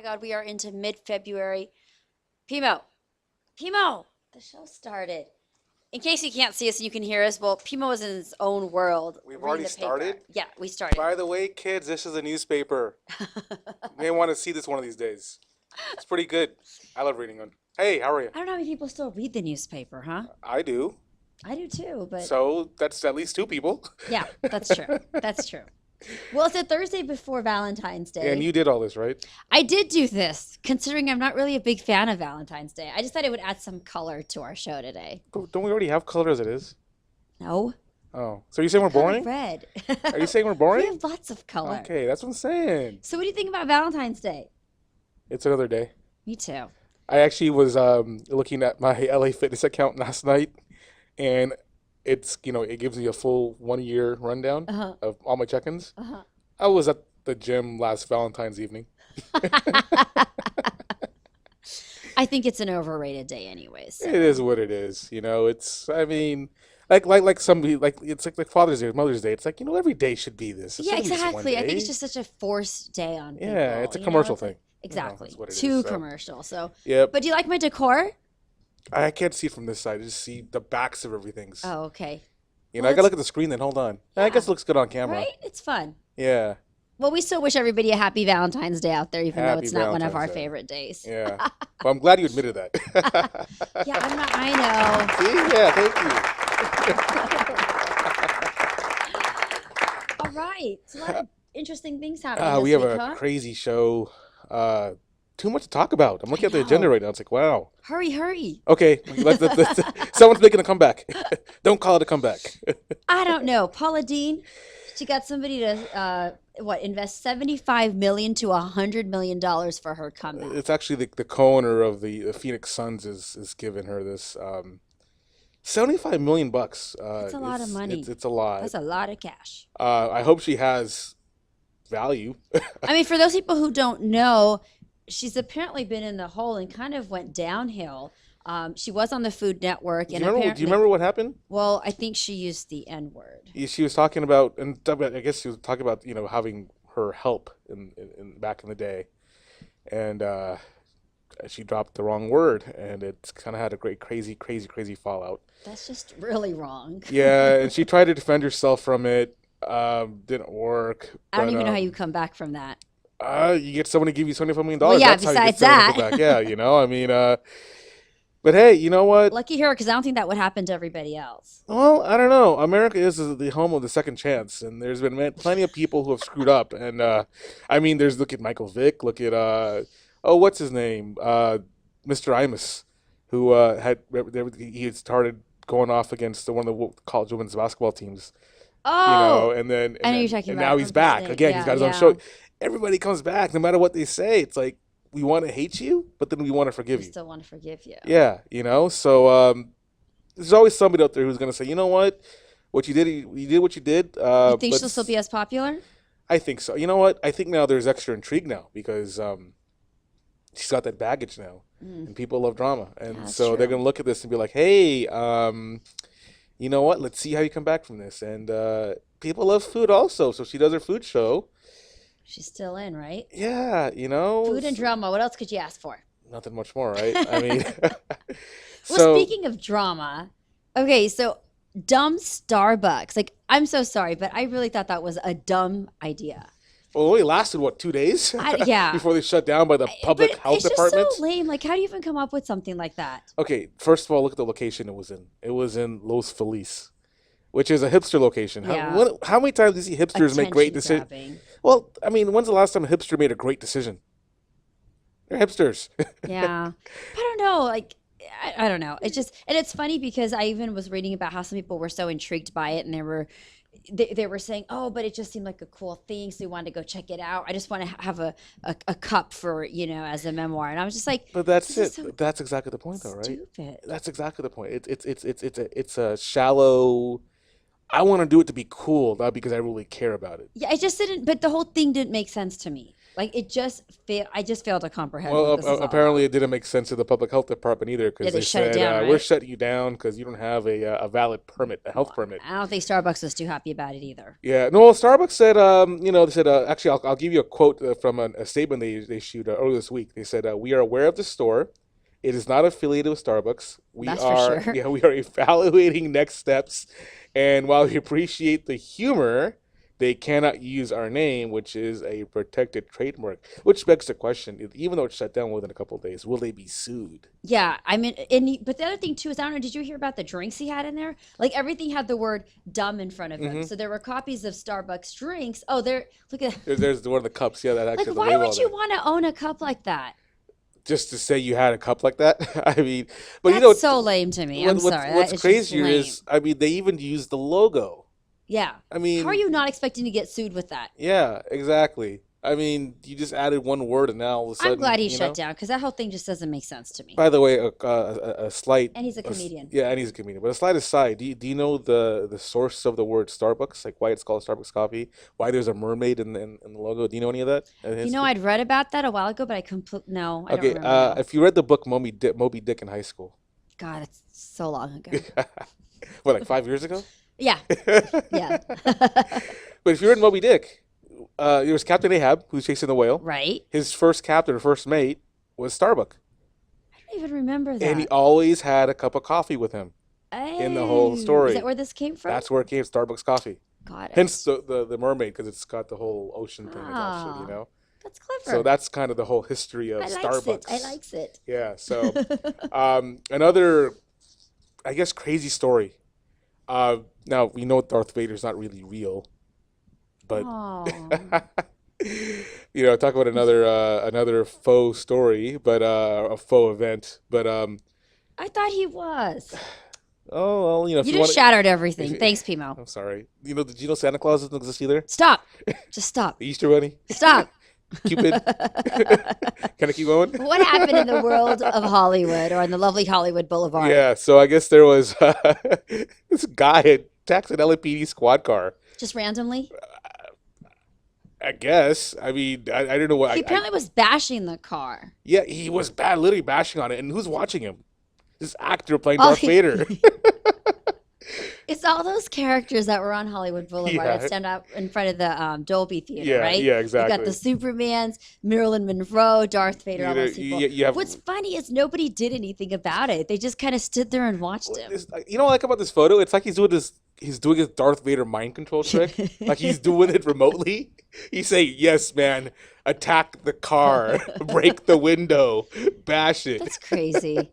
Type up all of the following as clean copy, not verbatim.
God, we are into mid-February. Pimo, the show started. In case you can't see us and you can hear us, well, Pimo is in his own world. We've reading already the paper. started? Yeah, we started. By the way, kids, this is a newspaper. You may want to see this one of these days. It's pretty good. I love reading them. Hey, how are you? I don't know how many people still read the newspaper, huh? I do. I do too, but So that's at least two people. yeah, that's true. That's true. Well, it's a Thursday before Valentine's Day. And you did all this, right? I did do this, considering I'm not really a big fan of Valentine's Day. I just thought it would add some color to our show today. Don't we already have color as it is? No. Oh, so you're saying we're boring? Red. Are you saying we're We boring? have lots of color. Okay, that's what I'm saying. So what do you think about Valentine's Day? It's another day. Me too. I actually was looking at my LA Fitness account last night, and it's it gives me a full 1 year rundown Uh-huh. of all my check-ins. Uh-huh. I was at the gym last Valentine's evening. I think it's an overrated day anyways. It is what it is. It's like somebody it's like Father's Day, Mother's Day. It's like every day should be this. It Yeah, shouldn't be just one exactly. I think it's day. just such a forced day on people. Yeah, it's a commercial thing. Exactly. That's what it is, Too so. commercial. So, Yep. but do you like my decor? I can't see it from this side. I just see the backs of everything. Oh, okay. I Well, gotta look at the screen then. Hold on. I guess it looks good on camera. Right? It's fun. Yeah. Well, we still wish everybody a happy Valentine's Day out there, even though Happy it's not one of our Valentine's Day. favorite days. Yeah. Well, I'm glad you admitted that. Yeah, I'm not. I See? Yeah, thank know. All right. It's a lot of interesting things you. happening We this have week, a huh? crazy show. Too much to talk about. I'm looking I at the agenda know. right now. It's like, wow. Hurry. Okay, someone's making a comeback. Don't call it a comeback. I don't know. Paula Dean, she got somebody to invest $75 million to $100 million for her comeback. It's actually the co-owner of the Phoenix Suns is giving her this $75 million bucks. That's a lot of money. It's a lot. That's a lot of cash. I hope she has value. I mean, for those people who don't know, she's apparently been in the hole and kind of went downhill. She was on the Food Network, Do and you remember what happened? Well, I think she used the N word. She was talking about, and I guess she was talking about having her help in back in the day, and she dropped the wrong word, and it's kind of had a great crazy fallout. That's just really wrong. Yeah, and she tried to defend herself from it. Didn't work. I don't but, even know how you come back from that. You get someone to give you $75 million. Well, yeah, That's how you get besides someone to that. go back. Yeah, I mean, but hey, you know what? Lucky her, because I don't think that would happen to everybody else. Well, I don't know. America is the home of the second chance, and there's been plenty of people who have screwed up. And I mean, look at Michael Vick. Look at what's his name? Mr. Imus, who he had started going off against one of the college women's basketball teams. Oh, And then I know you're talking and about. now I'm he's back forgetting. again. Yeah, He's got his own yeah. show. Everybody comes back, no matter what they say. It's like we want to hate you, but then we want to forgive I you. still want to forgive you. Yeah, So there's always somebody out there who's gonna say, you know what you did what you did. You think but she'll still be as popular? I think so. You know what? I think now there's extra intrigue now because she's got that baggage now, and people love drama, and That's so they're true. gonna look at this and be like, hey, you know what? Let's see how you come back from this. And people love food also, so she does her food show. She's still in, right? Yeah, Food and drama. What else could you ask for? nothing much more, right? I mean, Well, so speaking of drama, okay, so dumb Starbucks. Like, I'm so sorry, but I really thought that was a dumb idea. well, it only lasted what 2 days Yeah. before they shut down by the public But health it's just department. so lame. Like, how do you even come up with something like that? Okay, first of all, look at the location it was in. It was in Los Feliz, which is a hipster location. Yeah. How many times do you see hipsters make great Attention decisions? grabbing. Well, I mean, when's the last time a hipster made a great decision? They're hipsters. Yeah. I don't know. Like, I don't know. It's just, and it's funny because I even was reading about how some people were so intrigued by it and they were saying, oh, but it just seemed like a cool thing. So we wanted to go check it out. I just want to have a cup for, as a memoir. And I was just like, But that's this is it. so That's exactly the point, though, right? stupid. That's exactly the point. It's a shallow. I want to do it to be cool, not because I really care about it. Yeah, it just didn't, but the whole thing didn't make sense to me. Like I just failed to comprehend Well, what this is all apparently about. it didn't make sense to the public health department either Yeah, because they they shut it said down, we're right? shutting you down because you don't have a valid permit, a health Well, permit. I don't think Starbucks was too happy about it either. Yeah, no. Well, Starbucks said, they said, actually, I'll give you a quote from a statement they issued earlier this week. They said, "We are aware of the store. It is not affiliated with Starbucks. We That's for are, sure. yeah, we are evaluating next steps, and while we appreciate the humor, they cannot use our name, which is a protected trademark." Which begs the question: even though it's shut down within a couple of days, will they be sued? Yeah, I mean, but the other thing too is I don't know. Did you hear about the drinks he had in there? Like everything had the word "dumb" in front of him. Hmm. So there were copies of Starbucks drinks. Oh, there. Look at. There's one of the cups, yeah, that Like, actually has the why label on would you there. want to own a cup like that? Just to say you had a cup like that. I mean, but That's so lame to me. I'm sorry. what's That is just crazier lame. is, I mean, they even used the logo. Yeah. I How are mean, you not expecting to get sued with that? yeah, exactly. I mean, you just added one word, and now all of a I'm sudden, glad he shut down because that whole thing just doesn't make sense to me. By the way, a slight, And he's a comedian. yeah, and he's a comedian. But a slight aside, do you know the source of the word Starbucks? Like why it's called Starbucks coffee? Why there's a mermaid in the logo? Do you know any of that? You know, I'd read about that a while ago, but no, I don't Okay, remember now. if you read the book Moby Dick in high school, God, it's so long ago. what, like 5 years ago? Yeah, yeah. But if you read Moby Dick, there was Captain Ahab who's chasing the whale. Right? His first captain or first mate was Starbuck, I don't even remember and he that. always had a cup of coffee with him in the whole Oh, is story. that where this came from? That's where it came, Starbucks coffee. Got Hence it. the mermaid because it's got the whole ocean thing attached to it, you Ah, know. that's So clever. that's kind of the whole history of I likes it. I Starbucks. likes it. Yeah. So another, I guess, crazy story. Now we know Darth Vader's not really real, but Oh, talk about another faux story, but a faux event. But I thought he was. oh well, if You you just want, shattered if everything. you, Thanks, Pimo. I'm sorry. Did you know Santa Claus doesn't exist either? Stop. Just stop. The Easter Bunny, Stop. Cupid. Can I keep going? What happened in the world of Hollywood or on the lovely Hollywood Boulevard? Yeah, so I guess there was this guy had taxed an LAPD squad car. Just randomly? I guess. I mean, I don't know what. He apparently was bashing the car. Yeah, he was literally bashing on it. And who's watching him? This actor playing Oh, Darth Vader. It's all those characters that were on Hollywood Boulevard Yeah. that stand up in front of the Dolby Theater, Yeah, right? yeah, You got exactly. the Supermans, Marilyn Monroe, Darth Vader, all those people. You have. What's funny is nobody did anything about it. They just kind of stood there and watched him. You know what I like about this photo? It's like he's doing his Darth Vader mind control trick. Like he's doing it remotely. He's saying, "Yes, man, attack the car, break the window, bash it." That's crazy.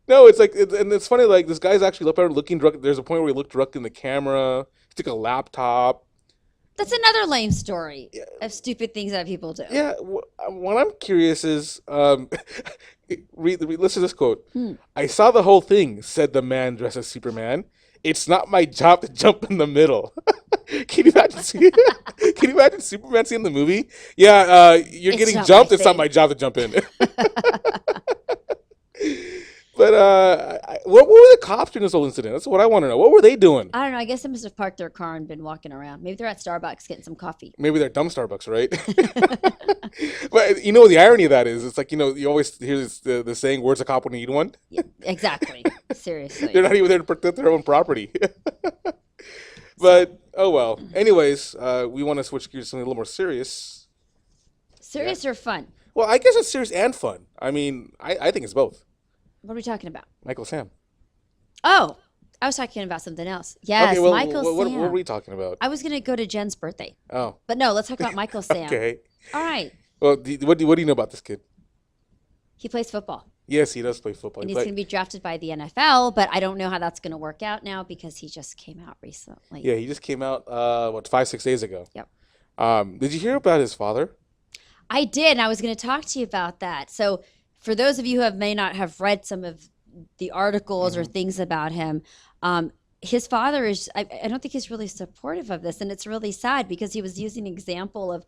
No, it's like, and it's funny. Like this guy's actually up there looking drunk. There's a point where he looked drunk in the camera. He took a laptop. That's another lame story of stupid things that people do. Yeah, what I'm curious is, listen to this quote. Hmm. "I saw the whole thing," said the man dressed as Superman. "It's not my job to jump in the middle." Can you imagine? Can you imagine Superman seeing the movie? Yeah, you're It's getting not my jumped. It's not thing. my job to jump in. But what were the cops during this whole incident? That's what I want to know. What were they doing? I don't know. I guess they must have parked their car and been walking around. Maybe they're at Starbucks getting some coffee. Maybe they're dumb Starbucks, right? But you know what the irony of that is? It's like, you always hear the saying, "Where's a cop when you need one?" Yeah, exactly. Seriously. They're not even there to protect their own property. But oh well. Anyways, we want to switch gears to something a little more serious. Serious or fun? Well, I guess it's serious and fun. I mean, I think it's both. What are we talking about? Michael Sam. Oh, I was talking about something else. Yes, Okay, well, Michael what Sam. were we talking about? I was going to go to Jen's birthday. Oh, But no, let's talk about Michael Sam. okay. All right. Well, what do you know about this kid? He plays football. Yes, he does play football. And He he's play- going to be drafted by the NFL, but I don't know how that's going to work out now because he just came out recently. Yeah, he just came out 5-6 days ago. Yep. Did you hear about his father? I did, and I was going to talk to you about that. So, for those of you who may not have read some of the articles or things about him, his father is, I don't think he's really supportive of this, and it's really sad because he was using an example of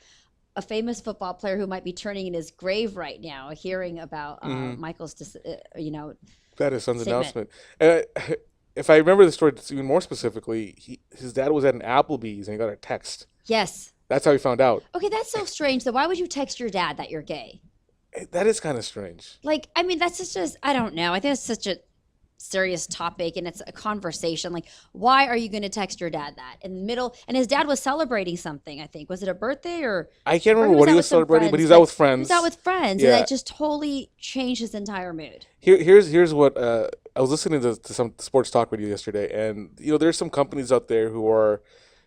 a famous football player who might be turning in his grave right now, hearing about Michael's, That is son's Statement. announcement. And if I remember the story even more specifically, his dad was at an Applebee's and he got a text. Yes. That's how he found out. Okay, that's so strange. Though, why would you text your dad that you're gay? That is kind of strange. Like, I mean, that's just I don't know. I think it's such a serious topic and it's a conversation. Like, why are you going to text your dad that in the middle? And his dad was celebrating something, I think. Was it a birthday I can't or remember what he was celebrating, but he was out with He friends. was out with friends, Yeah. and that just totally changed his entire mood. Here's what I was listening to some sports talk radio yesterday, and there's some companies out there who are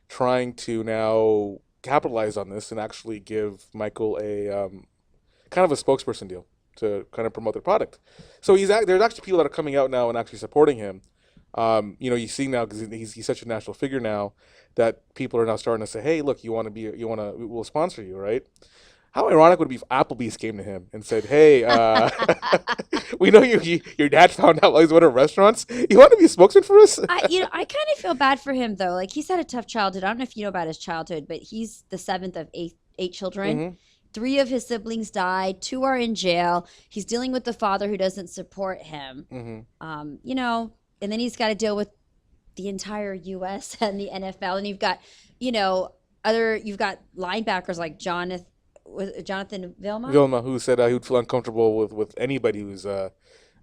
trying to now capitalize on this and actually give Michael a kind of a spokesperson deal to kind of promote their product. So there's actually people that are coming out now and actually supporting him. You see now because he's such a national figure now that people are now starting to say, "Hey, look, we'll sponsor you, right?" How ironic would it be if Applebee's came to him and said, "Hey, we know your dad found out while he's at restaurants. You want to be a spokesman for us?" I kind of feel bad for him though. Like, he's had a tough childhood. I don't know if you know about his childhood, but he's the seventh of eight children. Mm-hmm. 3 of his siblings died. 2 are in jail. He's dealing with the father who doesn't support him. Mm-hmm. And then he's got to deal with the entire U.S. and the NFL. And you've got, you've got linebackers like Jonathan Vilma. Vilma, who said he would feel uncomfortable with anybody who's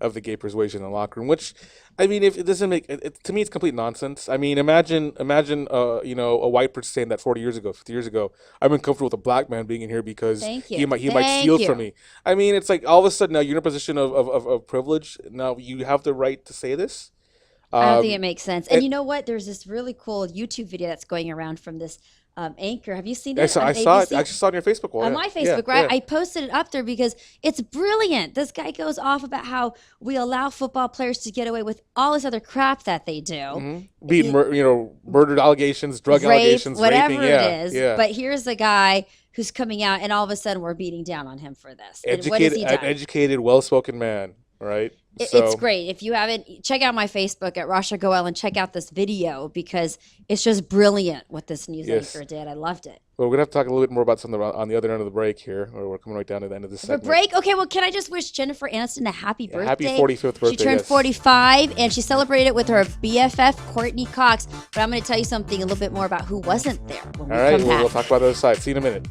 of the gay persuasion in the locker room. Which, I mean, if it doesn't make it, to me, it's complete nonsense. I mean, imagine, a white person saying that 40 years ago, 50 years ago, I'm uncomfortable with a black man being in here because he might steal from me. I mean, it's like all of a sudden now you're in a position of privilege. Now you have the right to say this. I don't think it makes sense. And you know what? There's this really cool YouTube video that's going around from this anchor. Have you seen it? I saw it. I actually saw it on your Facebook wall. On my Facebook, right? Yeah. I posted it up there because it's brilliant. This guy goes off about how we allow football players to get away with all this other crap that they do. Mm-hmm. Being, murdered allegations, drug allegations, whatever raping. It is. Yeah. But here's a guy who's coming out, and all of a sudden we're beating down on him for this. And what has he done? An educated, well-spoken man, right? It's great. If you haven't, check out my Facebook at Rasha Goel and check out this video because it's just brilliant what this news anchor did. I loved it. Well, we're going to have to talk a little bit more about something on the other end of the break here, or we're coming right down to the end of this segment. The break? Okay, well, can I just wish Jennifer Aniston a happy birthday? Happy 45th birthday, She turned 45, and she celebrated it with her BFF, Courtney Cox. But I'm going to tell you something a little bit more about who wasn't there when we come back. We'll talk about the other side. See you in a minute.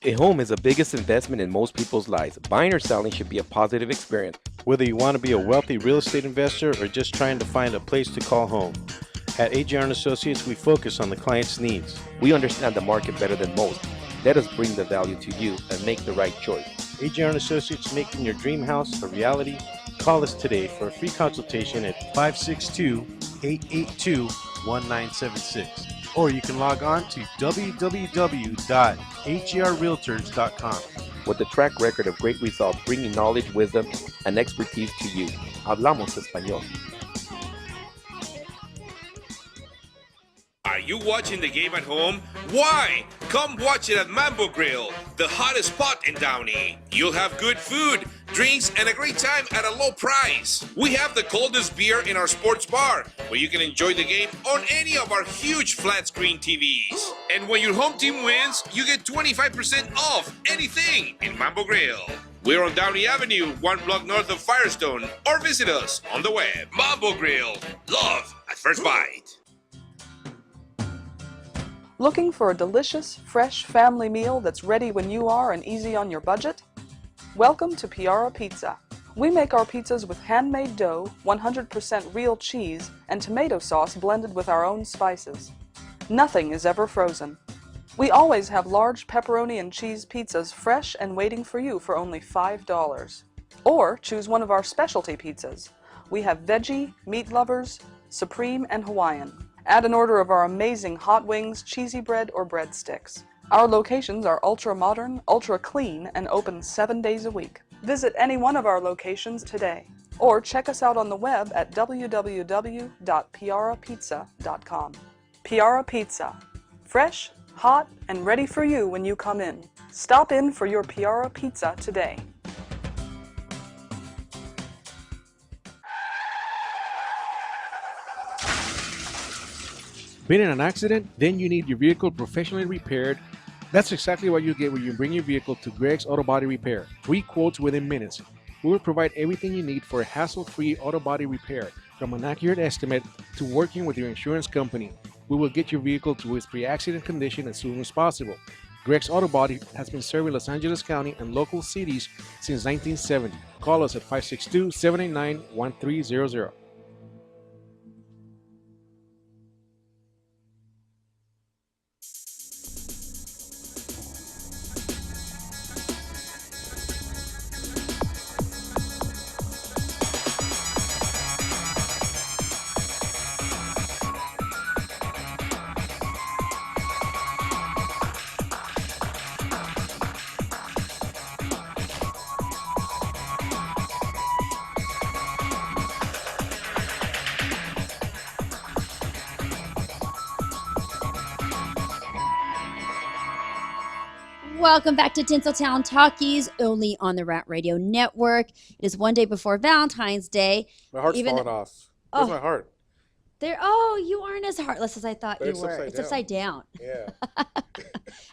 A home is the biggest investment in most people's lives. Buying or selling should be a positive experience. Whether you want to be a wealthy real estate investor or just trying to find a place to call home. At AJR & Associates, we focus on the client's needs. We understand the market better than most. Let us bring the value to you and make the right choice. AJR & Associates, making your dream house a reality. Call us today for a free consultation at 562-882-1976. Or you can log on to www.hrrealtors.com. With a track record of great results, bringing knowledge, wisdom, and expertise to you. Hablamos español. Are you watching the game at home? Why? Come watch it at Mambo Grill, the hottest spot in Downey. You'll have good food, drinks, and a great time at a low price. We have the coldest beer in our sports bar, where you can enjoy the game on any of our huge flat screen TVs. And when your home team wins, you get 25% off anything in Mambo Grill. We're on Downey Avenue, 1 block north of Firestone, or visit us on the web. Mambo Grill, love at first bite. Looking for a delicious, fresh family meal that's ready when you are and easy on your budget? Welcome to Piara Pizza. We make our pizzas with handmade dough, 100% real cheese, and tomato sauce blended with our own spices. Nothing is ever frozen. We always have large pepperoni and cheese pizzas fresh and waiting for you for only $5. Or choose one of our specialty pizzas. We have veggie, meat lovers, supreme, and Hawaiian. Add an order of our amazing hot wings, cheesy bread, or breadsticks. Our locations are ultra-modern, ultra-clean, and open 7 days a week. Visit any one of our locations today, or check us out on the web at www.piarapizza.com. Piara Pizza. Fresh, hot, and ready for you when you come in. Stop in for your Piara Pizza today. Been in an accident? Then you need your vehicle professionally repaired That's exactly what you get when you bring your vehicle to Greg's Auto Body Repair. 3 quotes within minutes. We will provide everything you need for a hassle-free auto body repair, from an accurate estimate to working with your insurance company. We will get your vehicle to its pre-accident condition as soon as possible. Greg's Auto Body has been serving Los Angeles County and local cities since 1970. Call us at 562-789-1300. Welcome back to TinselTown Talkies, only on the Rant Radio Network. It is one day before Valentine's Day. My heart's Even- falling off. Where's Oh. my heart? You aren't as heartless as I thought But you it's were. upside It's down. upside down. Yeah.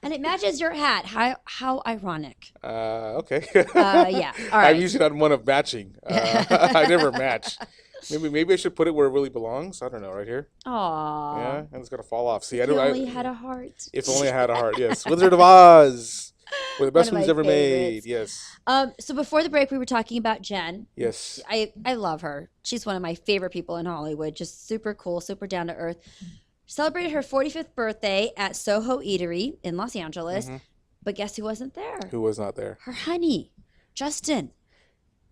And it matches your hat. How ironic. Okay. Yeah. All right. I'm usually not one of matching. I never match. Maybe I should put it where it really belongs. I don't know, right here. Aw. Yeah, and it's gonna fall off. See, I If you don't. only had a heart. If only I had a heart. Yes, Wizard of Oz. One of the best One of movies my ever made. favorites. Yes. So before the break, we were talking about Jen. Yes. I love her. She's one of my favorite people in Hollywood. Just super cool, super down to earth. Celebrated her 45th birthday at Soho Eatery in Los Angeles. Mhm. But guess who wasn't there? Who was not there? Her honey, Justin.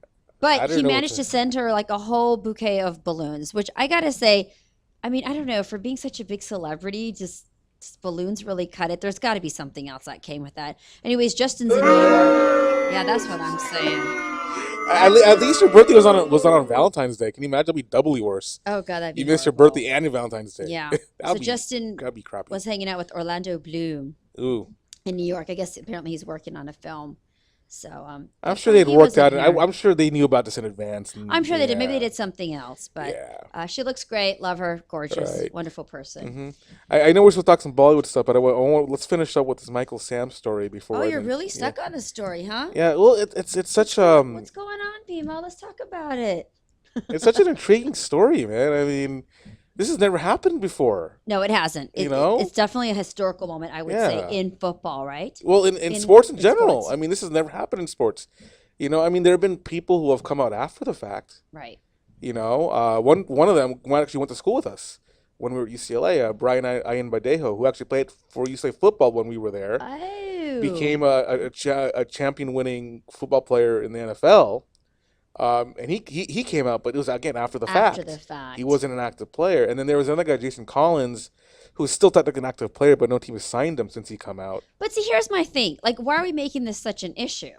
I But didn't he know what managed to- to send her like a whole bouquet of balloons, which I gotta say, I mean, I don't know, for being such a big celebrity, just balloons really cut it. There's got to be something else that came with that. Anyways, Justin's in New York. Yeah, that's what I'm saying. At least your birthday was not on Valentine's Day. Can you imagine? It'd be doubly worse. Oh God, that'd be You missed your horrible. birthday and your Valentine's Day. Yeah. That'd So be- Justin that'd be crappy. was hanging out with Orlando Bloom Ooh. in New York. I guess apparently he's working on a film. So I'm sure they'd he worked out. wasn't here. I'm sure they knew about this in advance. And, I'm sure they did. Maybe they yeah. did something else, but Yeah. she looks great. Love her. Gorgeous. Right. Wonderful person. hmm I know we're supposed to talk some Bollywood stuff, but let's finish up with this Michael Sam story before. Oh, I you're then- really yeah. stuck on this story, huh? Yeah. Well, it's such What's going on, Bimo? Let's talk about it. it's such an intriguing story, man. I mean, this has never happened before. No, it hasn't. You know? It's definitely a historical moment, I would Yeah. say, in football, right? Well, in In- sports in in general. sports. I mean, this has never happened in sports. You know, I mean, there have been people who have come out after the fact. Right. You know, one of them actually went to school with us when we were at UCLA. Brian Ian Badejo, who actually played for UCLA football when we were there, Oh. became a champion-winning football player in the NFL. And he came out, but it was again after the fact. After the fact. He wasn't an active player. And then there was another guy, Jason Collins, who's still technically an active player, but no team has signed him since he come out But see, here's my thing. Like, why are we making this such an issue?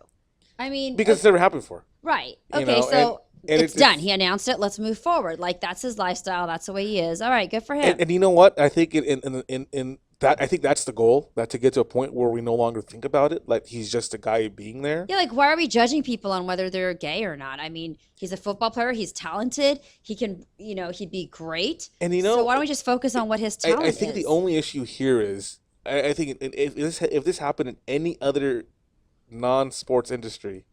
I mean, because it's never happened before. right. you Okay, know, so and it's done. He announced it. Let's move forward. Like, that's his lifestyle. That's the way he is. All right, good for him. And you know what? I think in that I think that's the goal. That to get to a point where we no longer think about it, like he's just a guy being there. Yeah, like why are we judging people on whether they're gay or not? I mean, he's a football player. He's talented. He can, he'd be great. And So why don't we just focus on what his talent I think is? the only issue here is I think if this happened in any other non-sports industry,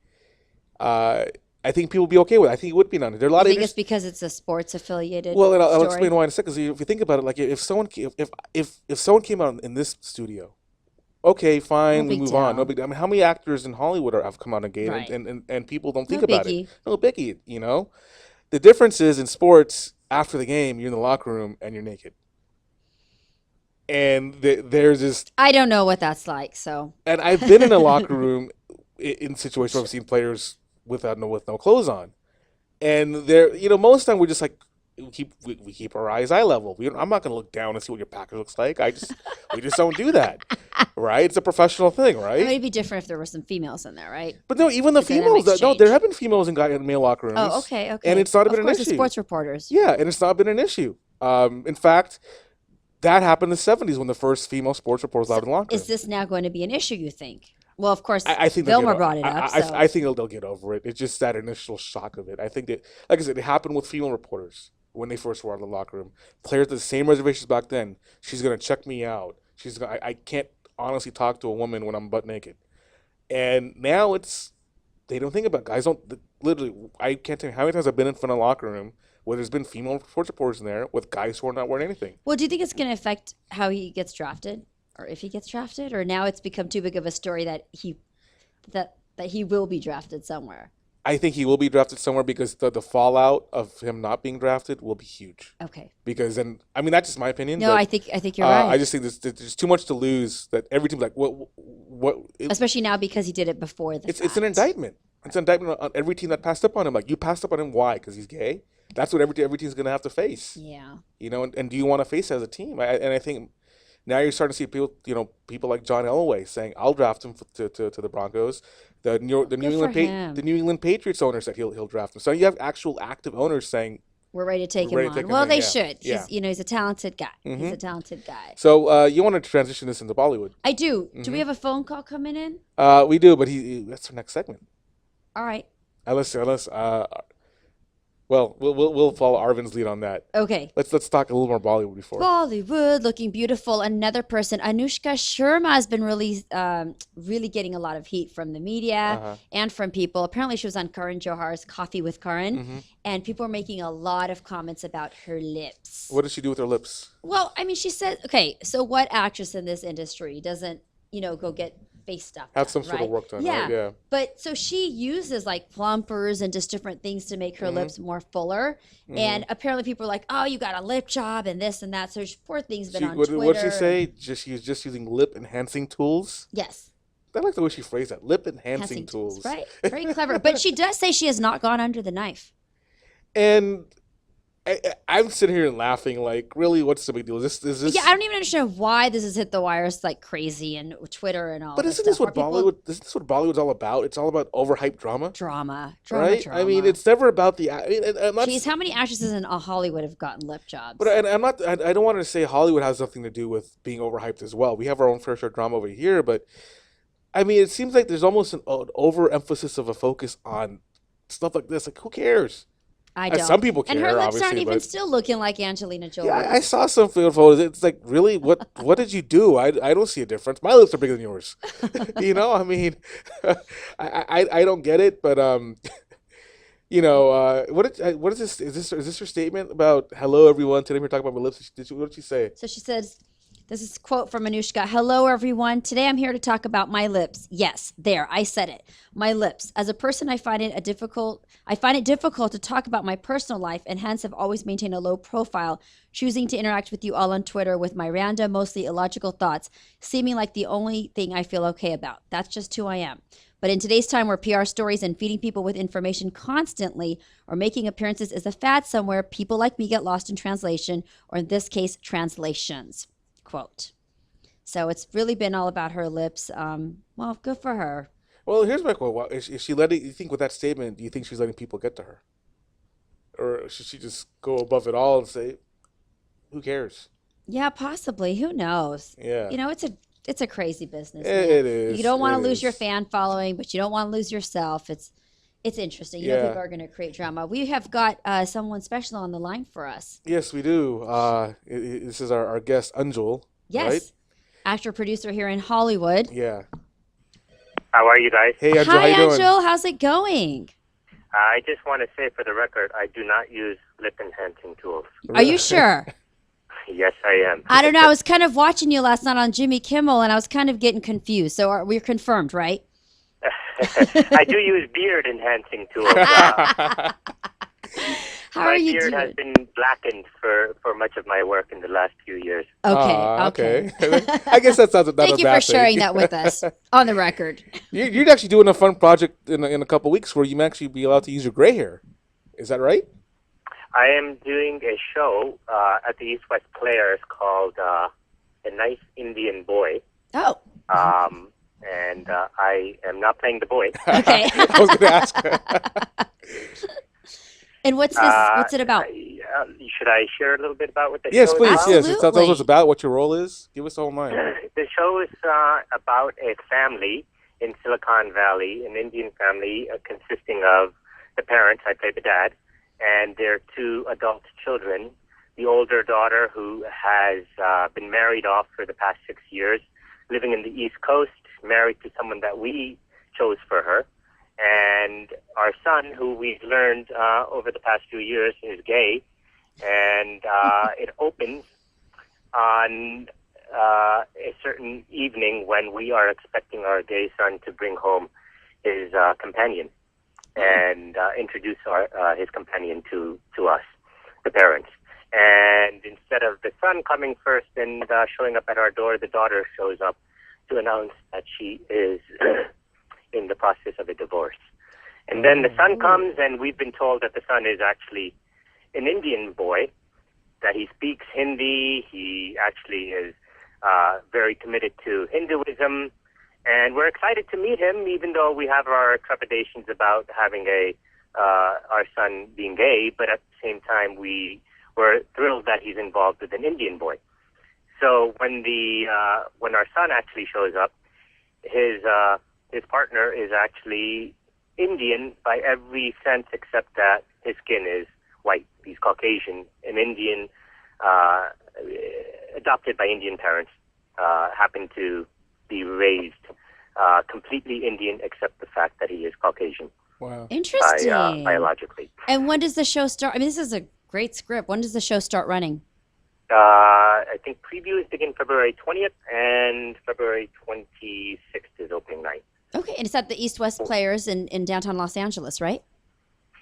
I think people would be okay with it. I think it would be none. There are a lot I of think it's industries. because it's a sports affiliated. Well, and I'll story. explain why in a second. 'Cause if you think about it, like if someone if someone came out in this studio, okay, fine, we big move on. No deal. big. I mean, how many actors in Hollywood have come out and gay, Right. and people don't No think about biggie. it. No biggie. You know, the difference is in sports. After the game, you're in the locker room and you're naked, and there's this. I don't know what that's like. So And I've been in a locker room in situations where I've seen players with no clothes on, and most of the time we're just like we keep our eyes eye level. I'm not going to look down and see what your package looks like. We just don't do that, right? It's a professional thing, I right? mean, it'd be different if there were some females in there, right? But no, even the females. dynamics No, change. there have been females in male locker rooms. Oh, okay, okay. And it's not of been an course, the issue. sports reporters. Yeah, and it's not been an issue. In fact, that happened in the '70s when the first female sports reporter was allowed in the locker room. Is this now going to be an issue? You think? Well, of course, I think they'll Vilma get brought it up. so. I think they'll get over it. It's just that initial shock of it. I think that, like I said, it happened with female reporters when they first were out of the locker room. Players had the same reservations back then. She's gonna check me out. I can't honestly talk to a woman when I'm butt naked. And now they don't think about it. Guys don't literally. I can't tell you how many times I've been in front of a locker room where there's been female sports reporters in there with guys who are not wearing anything. Well, do you think it's going to affect how he gets drafted, or if he gets drafted, or now it's become too big of a story that he will be drafted somewhere? I think he will be drafted somewhere because the fallout of him not being drafted will be huge. Okay. Because then, I mean, that's just my opinion. No, but, I think you're right. I just think there's too much to lose. That every team's like, what? Especially now because he did it before the It's an indictment. It's an indictment on every team that passed up on him. Like, you passed up on him, why? Because he's gay. That's what every team's gonna have to face. Yeah. You know, and do you want to face it as a team? I think now you're starting to see people like John Elway saying, "I'll draft him to the Broncos." The New England Patriots owner said he'll draft him. So you have actual active owners saying we're ready to take him ready to on. take him Well, in, they yeah. should. Yeah. He's a talented guy. He's a talented guy. So you want to transition this into Bollywood? I do. Do we have a phone call coming in? We do, but that's our next segment. All right. Unless well, we'll follow Arvin's lead on that. Okay. Let's talk a little more Bollywood before. Bollywood, looking beautiful. Another person, Anushka Sharma, has been really getting a lot of heat from the media and from people. Apparently, she was on Karan Johar's Coffee with Karan, and people were making a lot of comments about her lips. What does she do with her lips? Well, I mean, she said, okay, so what actress in this industry doesn't, go get face stuff Have done, some sort right? of work done, yeah. right? Yeah. But so she uses like plumpers and just different things to make her lips more fuller. And apparently people are like, oh, you got a lip job and this and that. So poor thing's been on Twitter. What did she say? She's just using lip enhancing tools? Yes. I like the way she phrased that. Lip enhancing tools. Right. Very clever. But she does say she has not gone under the knife. And I'm sitting here and laughing like, really, what's the big deal? Is this? Yeah, I don't even understand why this has hit the wires like crazy and Twitter and all. But isn't this what Bollywood's all about? It's all about overhyped drama. Drama. Right? I mean, it's never about the. Jeez, how many actresses in Hollywood have gotten lip jobs? But I don't want to say Hollywood has nothing to do with being overhyped as well. We have our own fair share of drama over here, but I mean, it seems like there's almost an overemphasis of a focus on stuff like this. Like, who cares? I don't. Some people care, and her lips obviously, aren't even but still looking like Angelina Jolie. yeah, I saw some photos. It's like, really, what did you do? I don't see a difference. My lips are bigger than yours. I mean, I don't get it, but what is this? Is this her statement about hello everyone? Today we're talking about my lips. What did she say? So she says, this is a quote from Anushka. Hello, everyone. Today I'm here to talk about my lips. Yes, there, I said it. My lips. As a person, I find it difficult to talk about my personal life and hence have always maintained a low profile, choosing to interact with you all on Twitter with my random, mostly illogical thoughts, seeming like the only thing I feel okay about. That's just who I am. But in today's time where PR stories and feeding people with information constantly or making appearances is a fad somewhere, people like me get lost in translation, or in this case, translations. Quote. So it's really been all about her lips. Well, good for her. Well, here's my quote. Is she letting, you think with that statement, do you think she's letting people get to her? Or should she just go above it all and say, who cares? Yeah, possibly. Who knows? Yeah. It's a crazy business. It is. You don't want to lose your fan following, but you don't want to lose yourself. It's interesting. People are going to create drama. We have got someone special on the line for us. Yes, we do. This is our guest, Anjul. Yes. Right? Actor, producer here in Hollywood. Yeah. How are you guys? Hey, Anjul, Hi, how you doing? Anjul. How's it going? I just want to say for the record, I do not use lip enhancing tools. Are you sure? Yes, I am. I don't know. I was kind of watching you last night on Jimmy Kimmel, and I was kind of getting confused. So we're confirmed, right? I do use beard enhancing tools. How are you doing? My beard has been blackened for much of my work in the last few years. Okay. I guess that's not a bad Thank you for sharing that with us on the record. You're actually doing a fun project in a couple weeks where you may actually be allowed to use your gray hair. Is that right? I am doing a show at the East West Players called A Nice Indian Boy. Oh. And I am not playing the boy. Okay. I was going to ask. And what's it about? Should I share a little bit about what the yes, show please. is about? Yes, tell us about what your role is. Give us the whole line. The show is about a family in Silicon Valley, an Indian family consisting of the parents, I play the dad, and their two adult children. The older daughter, who has been married off for the past 6 years, living in the East Coast, married to someone that we chose for her. And our son, who we've learned over the past few years is gay, and it opens on a certain evening when we are expecting our gay son to bring home his companion and introduce his companion to us, the parents. And instead of the son coming first and showing up at our door, the daughter shows up to announce that she is in the process of a divorce. And then the son comes, and we've been told that the son is actually an Indian boy, that he speaks Hindi. He actually is very committed to Hinduism. And we're excited to meet him, even though we have our trepidations about having our son being gay. But at the same time, we're thrilled that he's involved with an Indian boy. So when our son actually shows up, his partner is actually Indian by every sense except that his skin is white. He's Caucasian, an Indian, adopted by Indian parents, happened to be raised completely Indian except the fact that he is Caucasian. Wow. Interesting. Biologically. And when does the show start? I mean, this is a great script. When does the show start running? I think previews begin February 20th, and February 26th is opening night. Okay, and it's at the East West Players in downtown Los Angeles, right?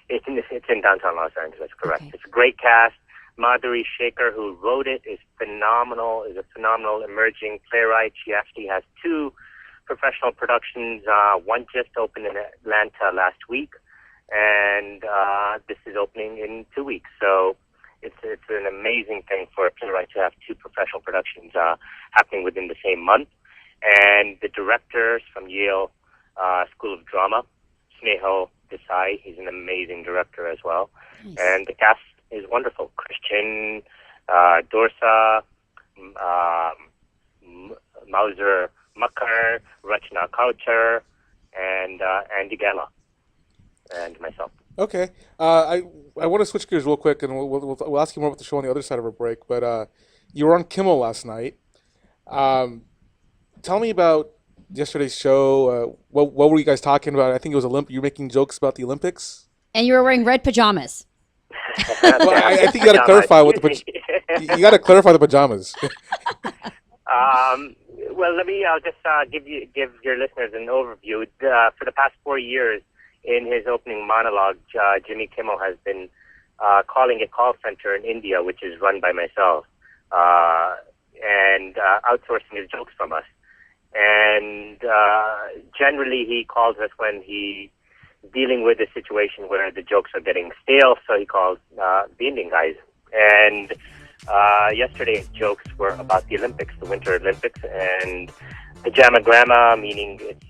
It's in downtown Los Angeles, correct. Okay. It's a great cast. Madhuri Shekhar, who wrote it, is phenomenal, is a phenomenal emerging playwright. She actually has 2 professional productions. One just opened in Atlanta last week, and this is opening in 2 weeks. So it's an amazing thing for a playwright to have 2 professional productions happening within the same month. And the directors from Yale School of Drama, Snehal Desai, he's an amazing director as well. Nice. And the cast is wonderful. Christian Dorsa, Mauser Makar, Rachna Kauchar, and Andy Gala, and myself. Okay. I want to switch gears real quick, and we'll ask you more about the show on the other side of a break. But you were on Kimmel last night. Tell me about yesterday's show. What were you guys talking about? I think it was you were making jokes about the Olympics. And you were wearing red pajamas. Well, I think you got to clarify you got to clarify the pajamas. Well, I'll just give your listeners an overview. For the past 4 years, in his opening monologue, Jimmy Kimmel has been calling a call center in India, which is run by myself, and outsourcing his jokes from us. And generally, he calls us when he's dealing with a situation where the jokes are getting stale, so he calls the Indian guys. And yesterday's jokes were about the Olympics, the Winter Olympics, and pajama grandma, meaning it's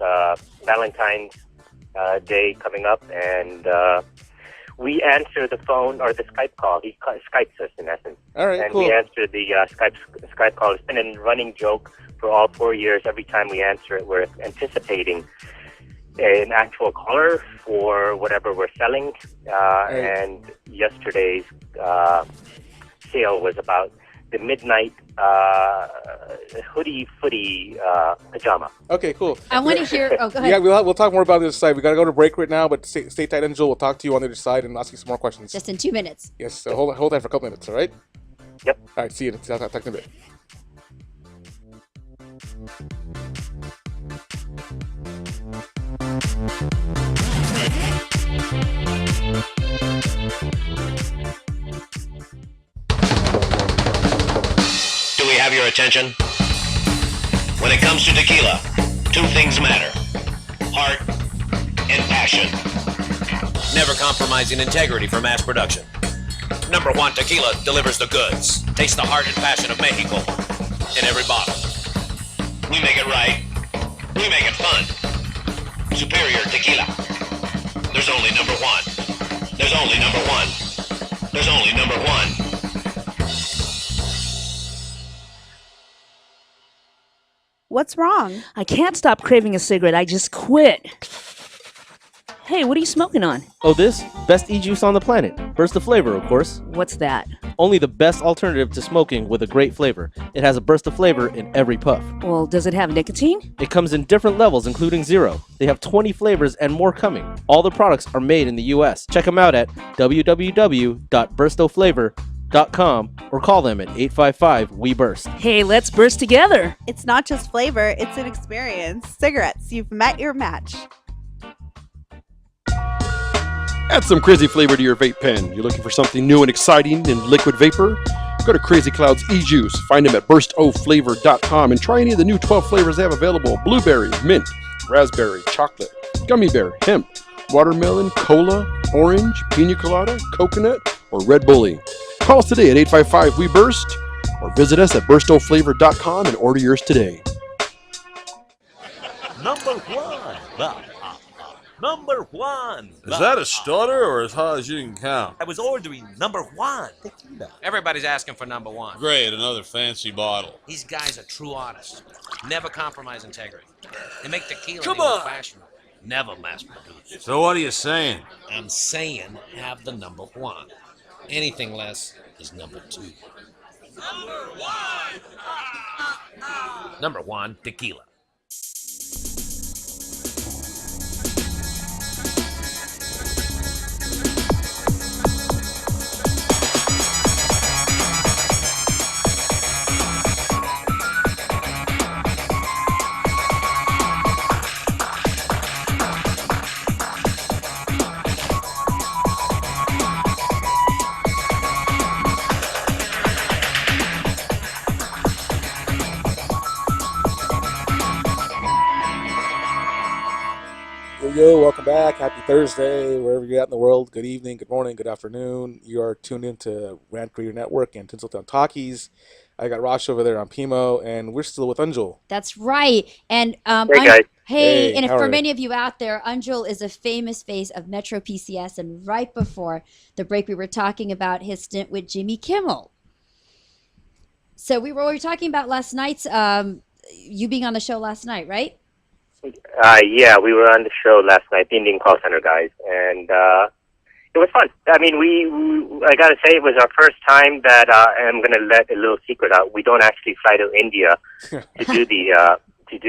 Valentines Day coming up, and we answer the phone or the Skype call. He Skypes us, in essence. All right, and cool. we answer the Skype call. It's been a running joke for all 4 years. Every time we answer it, we're anticipating an actual caller for whatever we're selling. And yesterday's sale was about the midnight hoodie footy pajama. Okay, cool. I want to hear. Oh, go ahead. Yeah, we'll talk more about the other side. We got to go to break right now, but stay tight, Angel. We'll talk to you on the other side and ask you some more questions. Just in 2 minutes. Yes, so hold that for a couple minutes, all right? Yep. All right, see you. Talk in a bit. Do we have your attention? When it comes to tequila, 2 things matter: heart and passion. Never compromising integrity for mass production. Number 1 Tequila delivers the goods. Taste the heart and passion of Mexico in every bottle. We make it right. We make it fun. Superior Tequila. There's only number 1. There's only number 1. There's only number 1. What's wrong? I can't stop craving a cigarette. I just quit. Hey, what are you smoking on? Oh, this? Best e-juice on the planet. Burst of flavor, of course. What's that? Only the best alternative to smoking with a great flavor. It has a burst of flavor in every puff. Well, does it have nicotine? It comes in different levels, including 0. They have 20 flavors and more coming. All the products are made in the US. Check them out at www.burstoflavor.com or call them at 855-WE-BURST. Hey, let's burst together. It's not just flavor, it's an experience. Cigarettes, you've met your match. Add some crazy flavor to your vape pen. You're looking for something new and exciting in liquid vapor? Go to Crazy Cloud's e-juice. Find them at burstoflavor.com and try any of the new 12 flavors they have available. Blueberry, mint, raspberry, chocolate, gummy bear, hemp, watermelon, cola, orange, pina colada, coconut, or Red Bully. Call us today at 855-WE-BURST or visit us at burstoflavor.com and order yours today. Number one. Number one. Is that a stutter or as high as you can count? I was ordering number one tequila. Everybody's asking for number one. Great, another fancy bottle. These guys are true artists. Never compromise integrity. They make tequila Come in the on. fashion. Never mass produced. So what are you saying? I'm saying have the number one. Anything less is number two. Number one! Number one, tequila. Yo, welcome back. Happy Thursday, wherever you're at in the world. Good evening, good morning, good afternoon. You are tuned into Rant Creator Network and TinselTown Talkies. I got Rosh over there on Pimo, and we're still with Anjul. That's right. And Hey, guys. Hey, and how for are many of you out there, Anjul is a famous face of Metro PCS. And right before the break, we were talking about his stint with Jimmy Kimmel. So we were talking about last night's, you being on the show last night, right? Yeah, we were on the show last night, the Indian call center guys, and it was fun. I mean, I gotta say, it was our first time that, and I'm gonna let a little secret out. We don't actually fly to India to do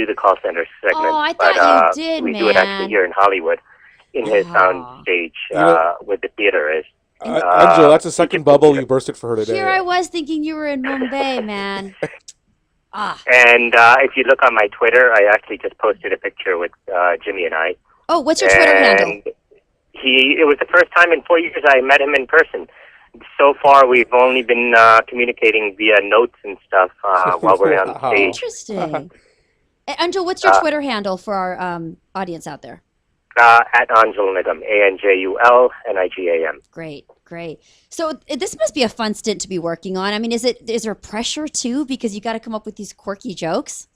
the call center segment. Oh, I thought you did, we do it actually here in Hollywood, in his sound stage, where the theater is. Anjul, that's the second bubble you bursted for her today. Here I was thinking you were in Mumbai, man. And if you look on my Twitter, I actually just posted a picture with Jimmy and I. Oh, what's your Twitter handle? It was the first time in 4 years I met him in person. So far, we've only been communicating via notes and stuff while we're on stage. Interesting. Anjul, what's your Twitter handle for our audience out there? At Anjul Nigam, ANJULNIGAM. Great. So this must be a fun stint to be working on. I mean, is there pressure too because you got to come up with these quirky jokes?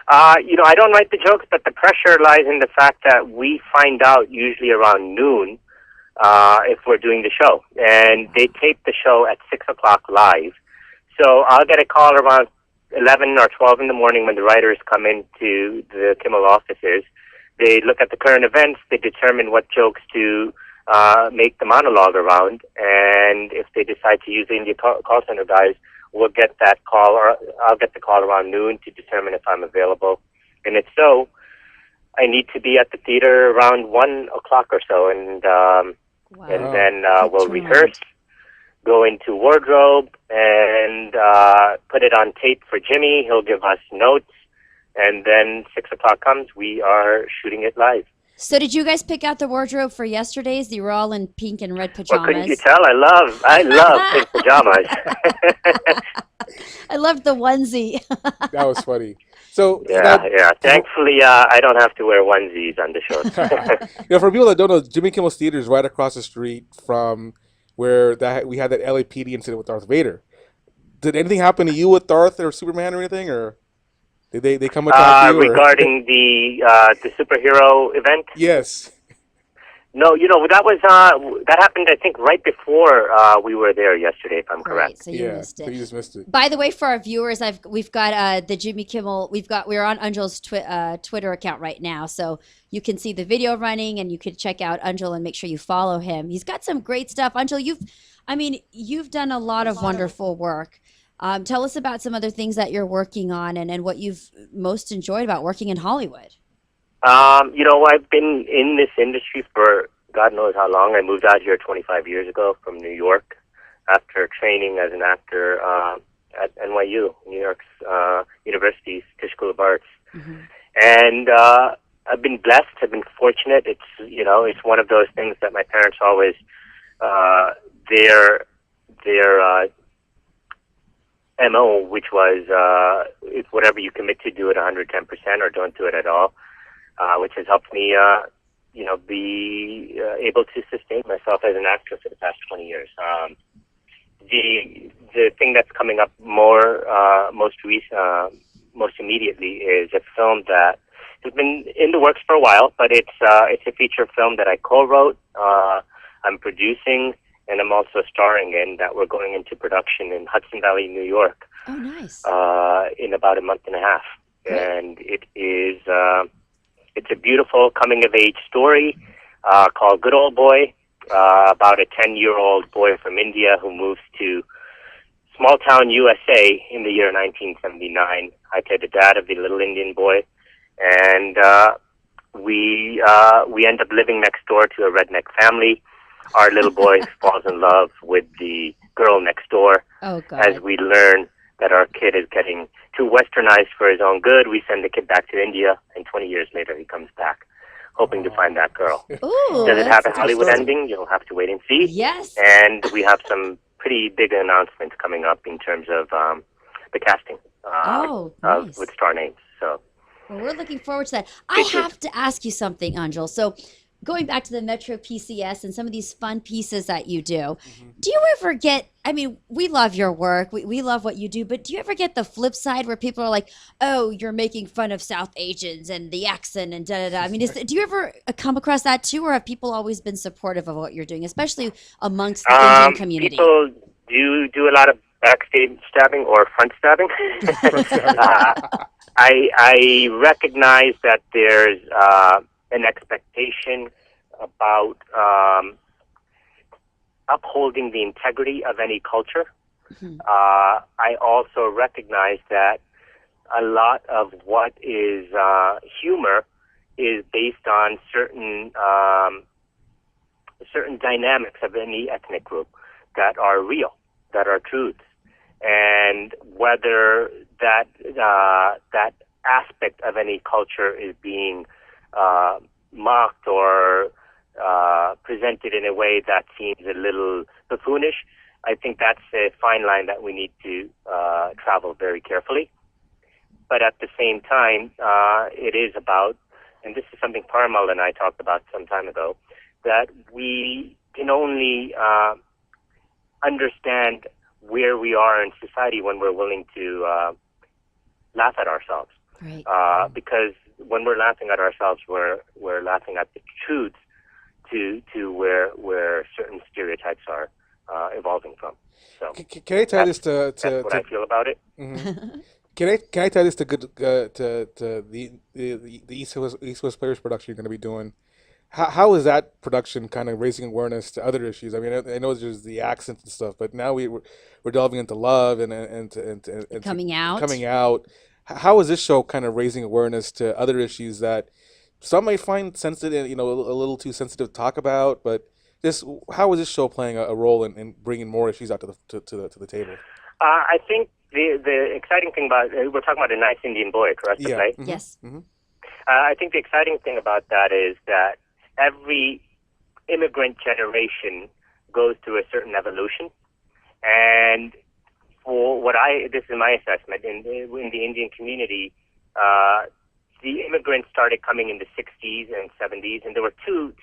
I don't write the jokes, but the pressure lies in the fact that we find out usually around noon if we're doing the show, and they tape the show at 6:00 live. So I'll get a call around 11 or 12 in the morning when the writers come into the Kimmel offices. They look at the current events, they determine what jokes to make the monologue around, and if they decide to use the India call center guys, we'll get that call, or I'll get the call around noon to determine if I'm available. And if so, I need to be at the theater around 1:00 or so, and then we'll rehearse, go into wardrobe, and put it on tape for Jimmy. He'll give us notes. And then 6:00 comes, we are shooting it live. So did you guys pick out the wardrobe for yesterday's? You were all in pink and red pajamas. Well, couldn't you tell? I love pink pajamas. I loved the onesie. That was funny. So yeah. Thankfully, I don't have to wear onesies on the show. For people that don't know, Jimmy Kimmel's Theater is right across the street from where we had that LAPD incident with Darth Vader. Did anything happen to you with Darth or Superman or anything, or? Did they come attack you? Regarding the superhero event? Yes. No, that happened, I think, right before we were there yesterday, if I'm correct. So you missed it. So you just missed it. By the way, for our viewers, we've got the Jimmy Kimmel. We're on Anjal's Twitter account right now, so you can see the video running, and you can check out Anjal and make sure you follow him. He's got some great stuff. Anjal, you've done a lot of wonderful work. Tell us about some other things that you're working on, and what you've most enjoyed about working in Hollywood. I've been in this industry for God knows how long. I moved out here 25 years ago from New York after training as an actor at NYU, New York's University's Tisch School of Arts. And I've been blessed. I've been fortunate. It's one of those things that my parents always their MO, which was if whatever you commit to, do it 110% or don't do it at all. Which has helped me, be able to sustain myself as an actor for the past 20 years. The thing that's coming up most immediately is a film that has been in the works for a while, but it's a feature film that I co-wrote, I'm producing, and I'm also starring in, that we're going into production in Hudson Valley, New York. Oh, nice. In about a month and a half. And it is... It's a beautiful coming-of-age story called Good Old Boy, about a 10-year-old boy from India who moves to small-town USA in the year 1979. I play the dad of the little Indian boy, and we end up living next door to a redneck family. Our little boy falls in love with the girl next door. Oh, God. As we learn that our kid is getting too westernized for his own good, we send the kid back to India, and 20 years later he comes back, hoping to find that girl. Ooh, Does it have a that's Hollywood interesting. ending? You'll have to wait and see. Yes. And we have some pretty big announcements coming up in terms of the casting nice. with star names. So Well, we're looking forward to that. I have to ask you something, Anjal. So going back to the Metro PCS and some of these fun pieces that you do, do you ever get, we love your work. We love what you do, but do you ever get the flip side where people are like, oh, you're making fun of South Asians and the accent and da-da-da? Do you ever come across that too, or have people always been supportive of what you're doing, especially amongst the Indian community? People do a lot of backstage stabbing or front stabbing. I recognize that there's an expectation about upholding the integrity of any culture. I also recognize that a lot of what is humor is based on certain dynamics of any ethnic group that are real, that are truths, and whether that aspect of any culture is being mocked or presented in a way that seems a little buffoonish, I think that's a fine line that we need to travel very carefully. But at the same time, it is about, and this is something Parimal and I talked about some time ago, that we can only understand where we are in society when we're willing to laugh at ourselves. Right. Because when we're laughing at ourselves, we're laughing at the truths to where certain stereotypes are evolving from. So Can I tie this to that's what I feel about it. Mhm. Can I tie this to the East West Players production you're going to be doing? How is that production kind of raising awareness to other issues? I know there's the accents and stuff, but now we're delving into love and coming out. Coming out. How is this show kind of raising awareness to other issues that some may find sensitive, a little too sensitive to talk about? But how is this show playing a role in bringing more issues out to the table? I think the exciting thing about we're talking about a nice Indian boy, correct? Yeah. Right? Mm-hmm. Yes. Mm-hmm. I think the exciting thing about that is that every immigrant generation goes through a certain evolution, and for this is my assessment in the Indian community, the immigrants started coming in the 60s and 70s, and there were two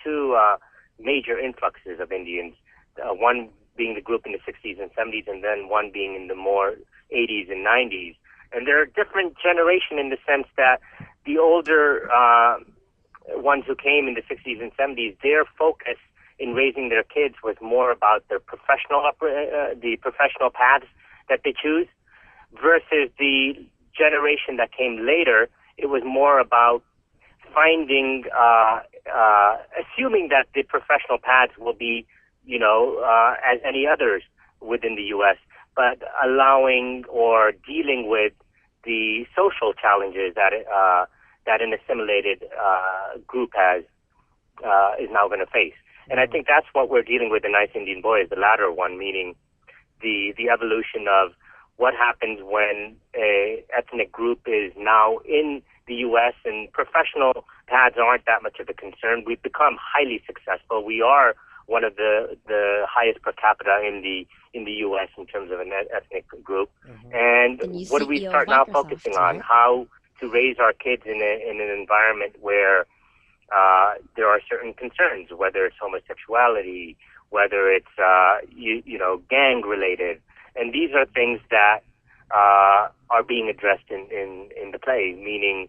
major influxes of Indians. One being the group in the 60s and 70s, and then one being in the more 80s and 90s. And they're a different generation in the sense that the older ones who came in the 60s and 70s, their focus in raising their kids was more about their the professional paths that they choose, versus the generation that came later. It was more about finding, assuming that the professional paths will be, as any others within the U.S., but allowing or dealing with the social challenges that that an assimilated group is now going to face. And I think that's what we're dealing with in Nice Indian Boy, is the latter one, meaning the evolution of what happens when a ethnic group is now in the U.S. and professional paths aren't that much of a concern. We've become highly successful. We are one of the highest per capita in the U.S. in terms of an ethnic group. And what do we start now focusing on? How to raise our kids in an environment where there are certain concerns, whether it's homosexuality, whether it's gang related, and these are things that are being addressed in the play. Meaning,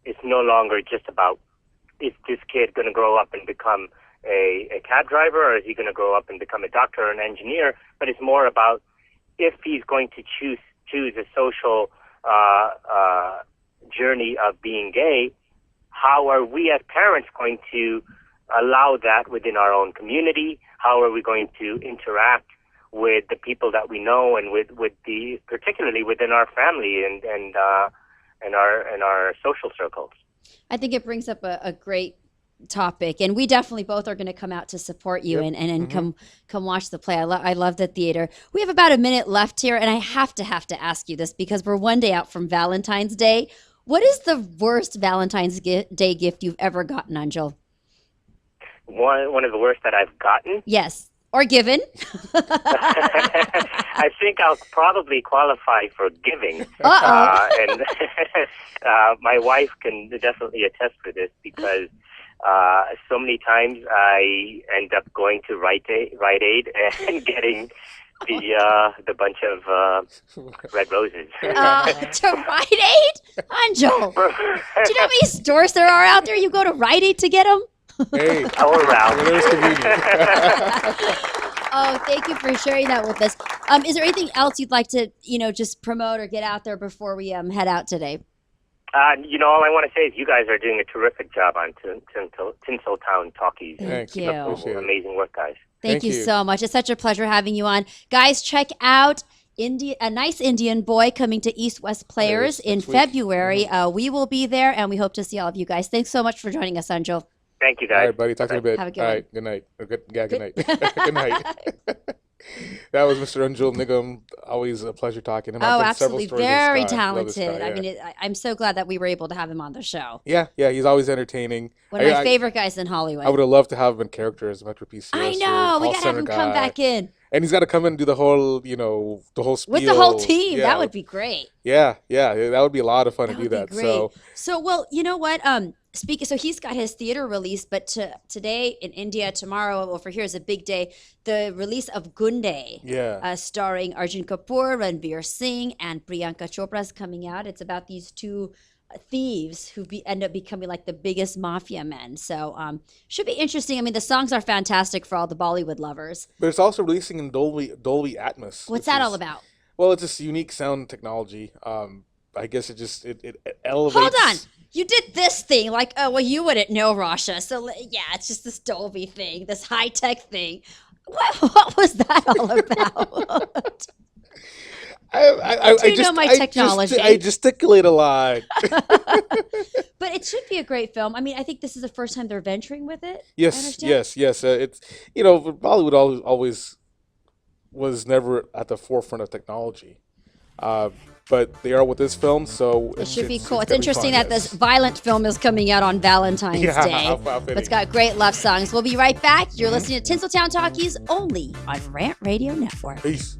it's no longer just about, is this kid going to grow up and become a cab driver, or is he going to grow up and become a doctor or an engineer? But it's more about, if he's going to choose a social journey of being gay, how are we as parents going to allow that within our own community? How are we going to interact with the people that we know, and with the, particularly within our family and our social circles? I think it brings up a great topic, and we definitely both are going to come out to support you and come watch the play. I love the theater. We have about a minute left here, and I have to ask you this, because we're one day out from Valentine's Day. What is the worst Valentine's Day gift you've ever gotten, Anjul? One of the worst that I've gotten? Yes, or given. I think I'll probably qualify for giving. And my wife can definitely attest for this, because so many times I end up going to Rite Aid and getting the bunch of red roses. To Rite Aid? Anjul, do you know how many stores there are out there? You go to Rite Aid to get them? Hey, all around. Oh, thank you for sharing that with us. Is there anything else you'd like to, just promote or get out there before we head out today? All I want to say is you guys are doing a terrific job on TinselTown Talkies. Thank you. Amazing work, guys. Thank you so much. It's such a pleasure having you on. Guys, check out A Nice Indian Boy coming to East West Players in February. We will be there, and we hope to see all of you guys. Thanks so much for joining us, Anjul. Thank you, guys. All right, buddy. Talk to you in a bit. Have a good All one. right. Good night. Good night. Good night. That was Mr. Anjul Nigam. Always a pleasure talking to him. Oh, I've done several absolutely. stories with Very Scott. Love this talented. guy, I yeah. mean, I'm so glad that we were able to have him on the show. Yeah, he's always entertaining. One of my favorite guys in Hollywood. I would have loved to have him in character as Metro PCS. I know. We got to have him come back in. And he's got to come in and do the whole, the whole spiel. With the whole team. Yeah. That would be great. Yeah, that would be a lot of fun to do that. Great. So, well, you know what? So he's got his theater release, but today in India, tomorrow over here is a big day. The release of Gunde, starring Arjun Kapoor, Ranveer Singh, and Priyanka Chopra is coming out. It's about these two thieves who end up becoming like the biggest mafia men. So should be interesting. I mean, the songs are fantastic for all the Bollywood lovers. But it's also releasing in Dolby Atmos. What's that all about? Well, it's this unique sound technology. I guess it elevates. Hold on. You did this thing, like, oh, well, you wouldn't know, Rasha. So, yeah, it's just this Dolby thing, this high-tech thing. What was that all about? I know my technology. I gesticulate a lot. But it should be a great film. I mean, I think this is the first time they're venturing with it. Yes. It's, Bollywood always was never at the forefront of technology. But they are with this film, so it should be cool. It's interesting that this violent film is coming out on Valentine's Day. But it's got great love songs. We'll be right back. You're listening to TinselTown Talkies only on Rant Radio Network. Peace.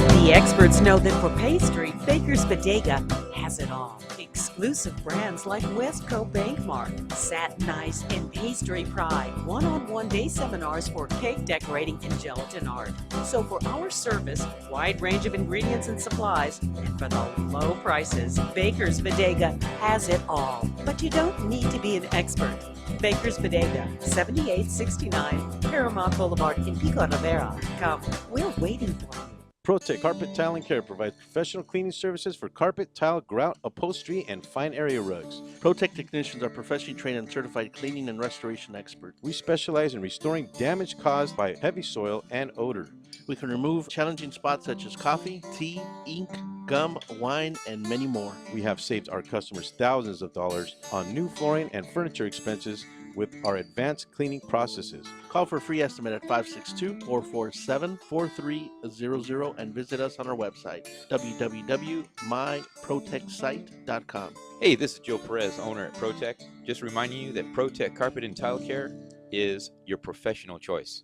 The experts know that for pastry, Baker's Bodega has it all. Exclusive brands like Westco Bankmark, Satin Ice, and Pastry Pride. One-on-one day seminars for cake decorating and gelatin art. So for our service, wide range of ingredients and supplies, and for the low prices, Baker's Bodega has it all. But you don't need to be an expert. Baker's Bodega, 7869 Paramount Boulevard in Pico Rivera. Come, we're waiting for you. ProTech Carpet Tile and Care provides professional cleaning services for carpet, tile, grout, upholstery, and fine area rugs. ProTech technicians are professionally trained and certified cleaning and restoration experts. We specialize in restoring damage caused by heavy soil and odor. We can remove challenging spots such as coffee, tea, ink, gum, wine, and many more. We have saved our customers thousands of dollars on new flooring and furniture expenses with our advanced cleaning processes. Call for a free estimate at 562-447-4300 and visit us on our website, www.myprotechsite.com. Hey, this is Joe Perez, owner at ProTech. Just reminding you that ProTech Carpet and Tile Care is your professional choice.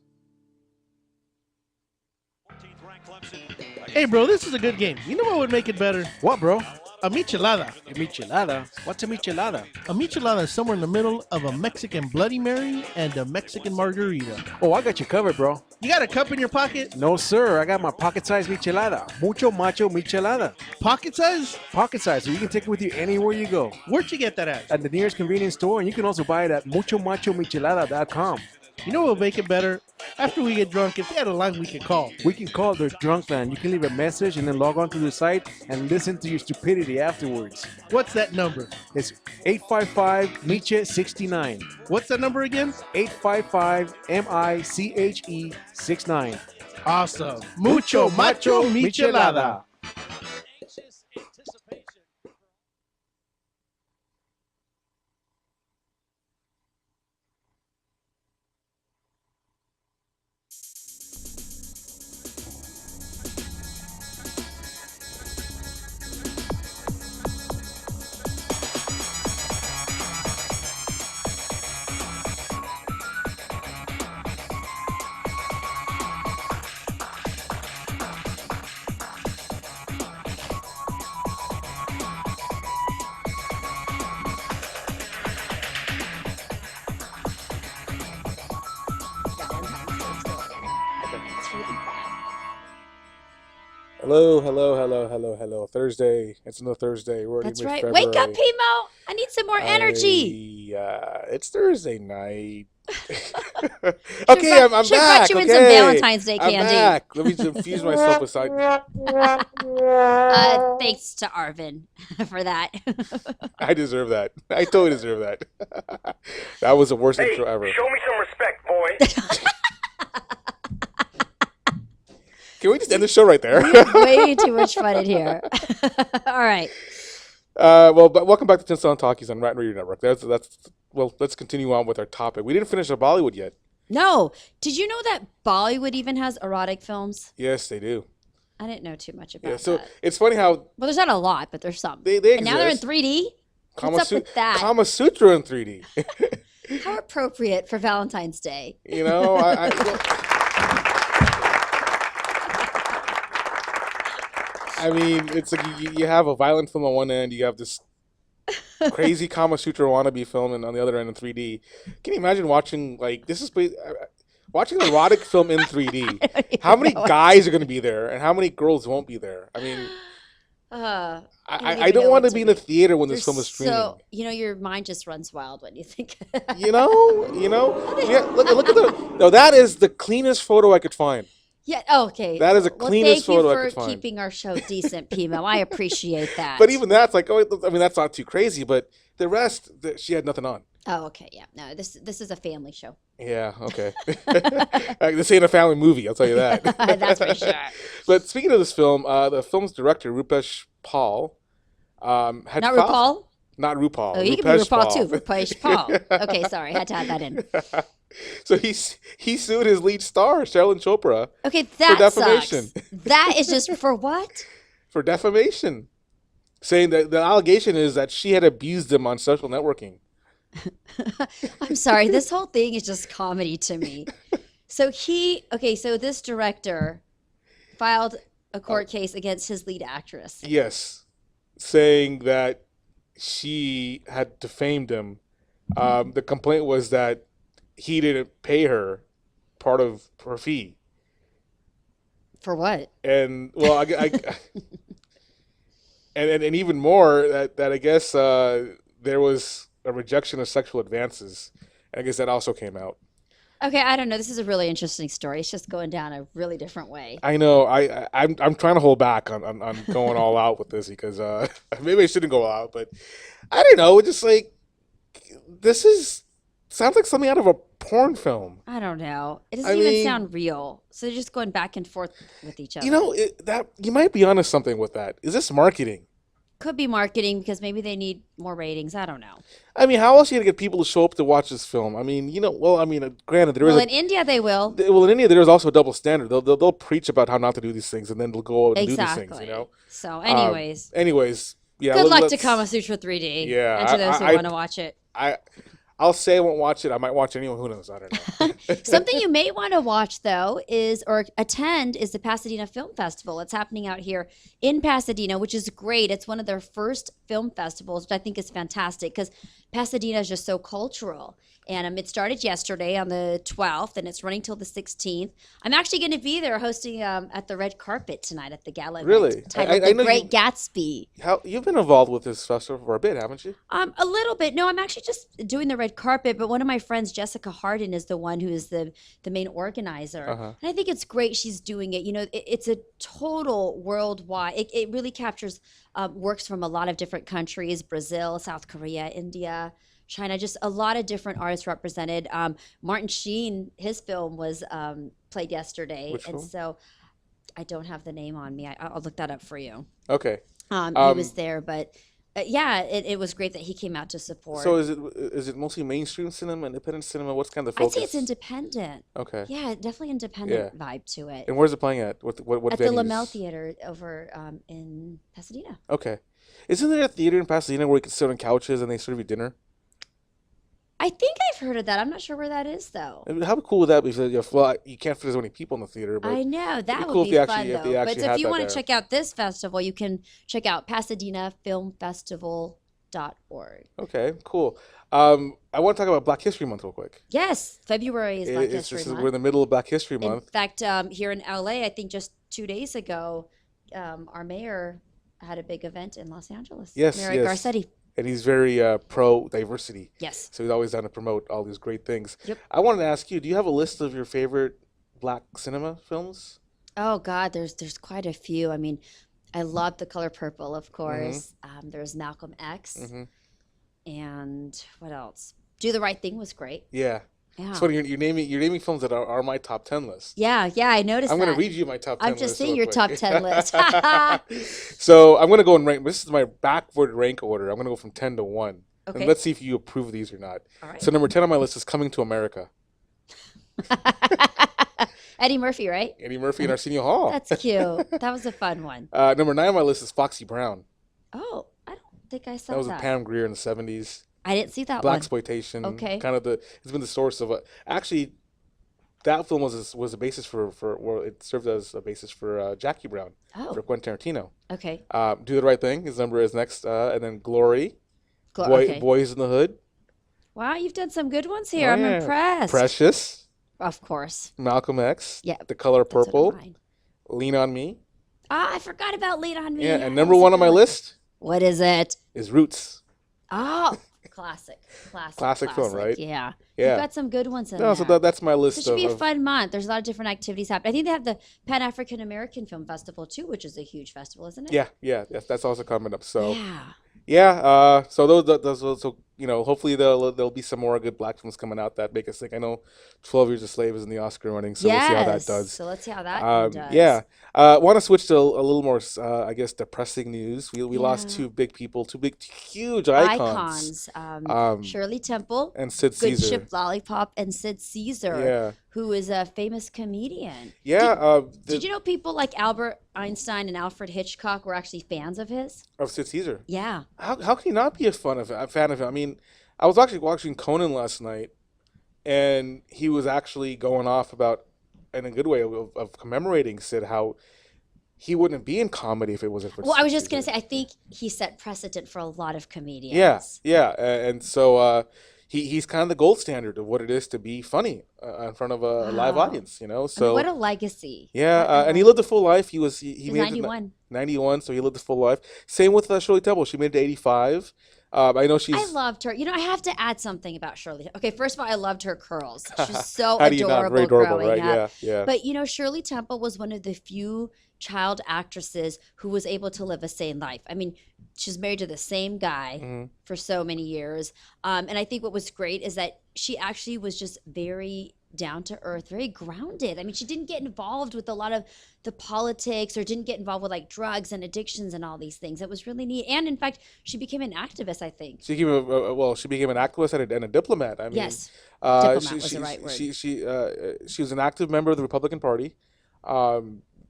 Hey, bro, this is a good game. You know what would make it better? What, bro? A michelada. A michelada? What's a michelada? A michelada is somewhere in the middle of a Mexican Bloody Mary and a Mexican margarita. Oh, I got you covered, bro. You got a cup in your pocket? No, sir. I got my pocket-sized michelada. Mucho macho michelada. Pocket size? Pocket size, so you can take it with you anywhere you go. Where'd you get that at? At the nearest convenience store, and you can also buy it at muchomachomichelada.com. You know what will make it better? After we get drunk, if they had a line we can call. We can call their drunk line. You can leave a message and then log on to the site and listen to your stupidity afterwards. What's that number? It's 855-MICHE-69. What's that number again? 855-MICHE-69. Awesome. Mucho macho michelada. Hello. Thursday. It's another Thursday. We're already That's right. mid-February. Wake up, Pimo. I need some more energy. It's Thursday night. Okay, I'm Should back. brought you in some okay. Valentine's Day candy. I'm back. Let me infuse myself with side. Thanks to Arvin for that. I deserve that. I totally deserve that. That was the worst intro ever. Show me some respect, boy. Can we just end the show right there? We have way too much fun in here. All right. But welcome back to TinselTown Talkies on Rant Radio Network. Well, let's continue on with our topic. We didn't finish our Bollywood yet. No. Did you know that Bollywood even has erotic films? Yes, they do. I didn't know too much about So that. it's funny how Well, there's not a lot, but there's some. they and now they're in exist. 3D. What's up with that? Kama Sutra in 3D. How appropriate for Valentine's Day. You know, I mean, it's like you have a violent film on one end, you have this crazy Kama Sutra wannabe film, and on the other end in 3D. Can you imagine watching watching an erotic film in 3D? How many guys are going to be there, and how many girls won't be there? I mean, I don't want to be in a theater when this film is streaming. So, your mind just runs wild when you think. Yeah, look at no, that is the cleanest photo I could find. Yeah. Oh, okay. That is the cleanest photo I could Thank you for find. keeping our show decent, Pimo. I appreciate that. But even that's like, that's not too crazy. But the rest, she had nothing on. Oh, okay. Yeah. No, this is a family show. Yeah. Okay. This ain't a family movie. I'll tell you that. That's for sure. But speaking of this film, the film's director Rupesh Paul had Not RuPaul. Not RuPaul. Oh, you can be RuPaul too. Rupesh Paul. Okay, sorry, had to add that in. So he sued his lead star, Shirley Chopra. Okay, for that defamation. sucks. That is just for what? For defamation, saying that the allegation is that she had abused him on social networking. I'm sorry, this whole thing is just comedy to me. So this director filed a court case against his lead actress. Yes, saying that she had defamed him. The complaint was that he didn't pay her part of her fee. For what? And well, and even more that I guess there was a rejection of sexual advances. I guess that also came out. Okay, I don't know. This is a really interesting story. It's just going down a really different way. I know. I'm trying to hold back on going all out with this because maybe I shouldn't go all out, but I don't know. Just like sounds like something out of a porn film. I don't know. It doesn't even sound real. So they're just going back and forth with each other. You know that you might be onto something with that. Is this marketing? Could be marketing because maybe they need more ratings. I don't know. I mean, how else are you gonna get people to show up to watch this film? I mean, granted, there is. Well, in India they will. Well, in India, there is also a double standard. They'll preach about how not to do these things, and then they'll go out and do these things. You know. So, anyways. Yeah. Good luck to Kama Sutra 3D. Yeah. And to those who want to watch it. I'll say I won't watch it. I might watch it anyway. Who knows? I don't know. Something you may want to watch, though, or attend is the Pasadena Film Festival. It's happening out here in Pasadena, which is great. It's one of their first film festivals, which I think is fantastic because Pasadena is just so cultural. And it started yesterday on the 12th, and it's running till the 16th. I'm actually going to be there hosting at the red carpet tonight at the gala. Really? Titled The Great Gatsby. You've been involved with this festival for a bit, haven't you? A little bit. No, I'm actually just doing the red carpet, but one of my friends, Jessica Harden, is the one who is the main organizer. And I think it's great she's doing it. You know, it's a total worldwide. It really captures works from a lot of different countries: Brazil, South Korea, India, China, just a lot of different artists represented. Martin Sheen, his film was played yesterday. Which film? So I don't have the name on me. I'll look that up for you. Okay. He was there, but it was great that he came out to support. So is it mostly mainstream cinema, independent cinema? What's kind of the focus? I'd say it's independent. Okay. Yeah, definitely independent vibe to it. And where's it playing at? What At the venues? Lamel Theater over in Pasadena. Okay. Isn't there a theater in Pasadena where you can sit on couches and they serve you dinner? I think I've heard of that. I'm not sure where that is, though. I mean, how cool would that be? You can't fit as many people in the theater. But I know. That would cool be if fun, if though. But had if you that want to there. check out this festival, you can check out PasadenaFilmFestival.org. Okay, cool. I want to talk about Black History Month real quick. Yes, February is Black History Month. We're in the middle of Black History Month. In fact, here in LA, I think just 2 days ago, our mayor had a big event in Los Angeles. Yes, Mayor Garcetti. And he's very pro-diversity. Yes. So he's always down to promote all these great things. Yep. I wanted to ask you, do you have a list of your favorite Black cinema films? Oh, God, there's quite a few. I mean, I love The Color Purple, of course. There's Malcolm X. And what else? Do the Right Thing was great. Yeah. Yeah. It's funny, you're naming films that are my top 10 list. Yeah, I noticed I'm that. going to read you my top 10 list. I'm just seeing real your quick. top 10 list. So I'm going to go and rank. This is my backward rank order. I'm going to go from 10 to 1. Okay. And let's see if you approve of these or not. All right. So number 10 on my list is Coming to America. Eddie Murphy, right? Eddie Murphy and Arsenio Hall. That's cute. That was a fun one. Number 9 on my list is Foxy Brown. Oh, I don't think I saw That was that. with Pam Grier in the 70s. I didn't see that Black one. exploitation. Okay. Kind of it's been the source of actually, that film was a basis for it served as a basis for Jackie Brown for Quentin Tarantino. Okay. Do the Right Thing. His number is next, and then Glory. Okay. Boys in the Hood. Wow, you've done some good ones here. Oh, I'm yeah. impressed. Precious. Of course. Malcolm X. Yeah. The Color That's one of Purple. mine. Lean on Me. Ah, I forgot about Lean on Me. Yeah, and number 1 on my list What is it? is Roots. Oh, classic Film, right? Yeah. Yeah. You've got some good ones in No, there. so that's my list. It should be a of fun month. There's a lot of different activities happening. I think they have the Pan African American Film Festival too, which is a huge festival, isn't it? Yeah, that's also coming up. So Yeah. so those hopefully there'll be some more good Black films coming out that make us think. I know 12 Years a Slave is in the Oscar running, so we'll see how that does. So let's see how that one does. Yeah. Want to switch to a little more, I guess, depressing news. We lost two huge icons. Shirley Temple and Sid Good Caesar. Ship Lollipop and Sid Caesar, who is a famous comedian. Yeah. Did you know people like Albert Einstein and Alfred Hitchcock were actually fans of his? Of Sid Caesar? Yeah. How can you not be a fan of him? I mean, I was actually watching Conan last night, and he was actually going off about, in a good way, of commemorating Sid, how he wouldn't be in comedy if it wasn't for. Well, I was just gonna say, I think he set precedent for a lot of comedians. Yeah, and so he's kind of the gold standard of what it is to be funny in front of a live Wow. audience, you know. I mean, So what a legacy. yeah, and he lived a full life. He He's made it to 91. 91, so he lived a full life. Same with Shirley Temple. She made it to 85. I know I she's. loved her. You know, I have to add something about Shirley. Okay, first of all, I loved her curls. She's so How do you not? Very adorable adorable, growing right? up. Yeah. But you know, Shirley Temple was one of the few child actresses who was able to live a sane life. I mean, she's married to the same guy Mhm. for so many years. And I think what was great is that she actually was just very down to earth, very grounded. I mean, she didn't get involved with a lot of the politics or didn't get involved with like drugs and addictions and all these things. It was really neat. And in fact, she became an activist, I think. She became an activist and a diplomat. I mean, Yes. Diplomat she, was the she, right word. she was an active member of the Republican Party.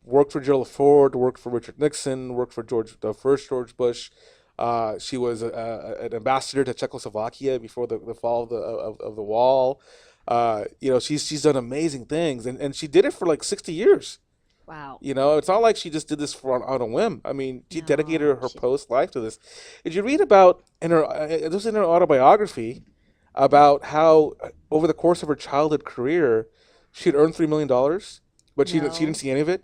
Worked for Gerald Ford, worked for Richard Nixon, worked for the first George Bush. She was an ambassador to Czechoslovakia before the fall of the wall. You know, she's done amazing things, and she did it for like 60 years. Wow. You know, it's not like she just did this on a whim. I mean, she dedicated her post life to this. Did you read about this was in her autobiography about how over the course of her childhood career, she had earned $3 million, but she didn't see any of it.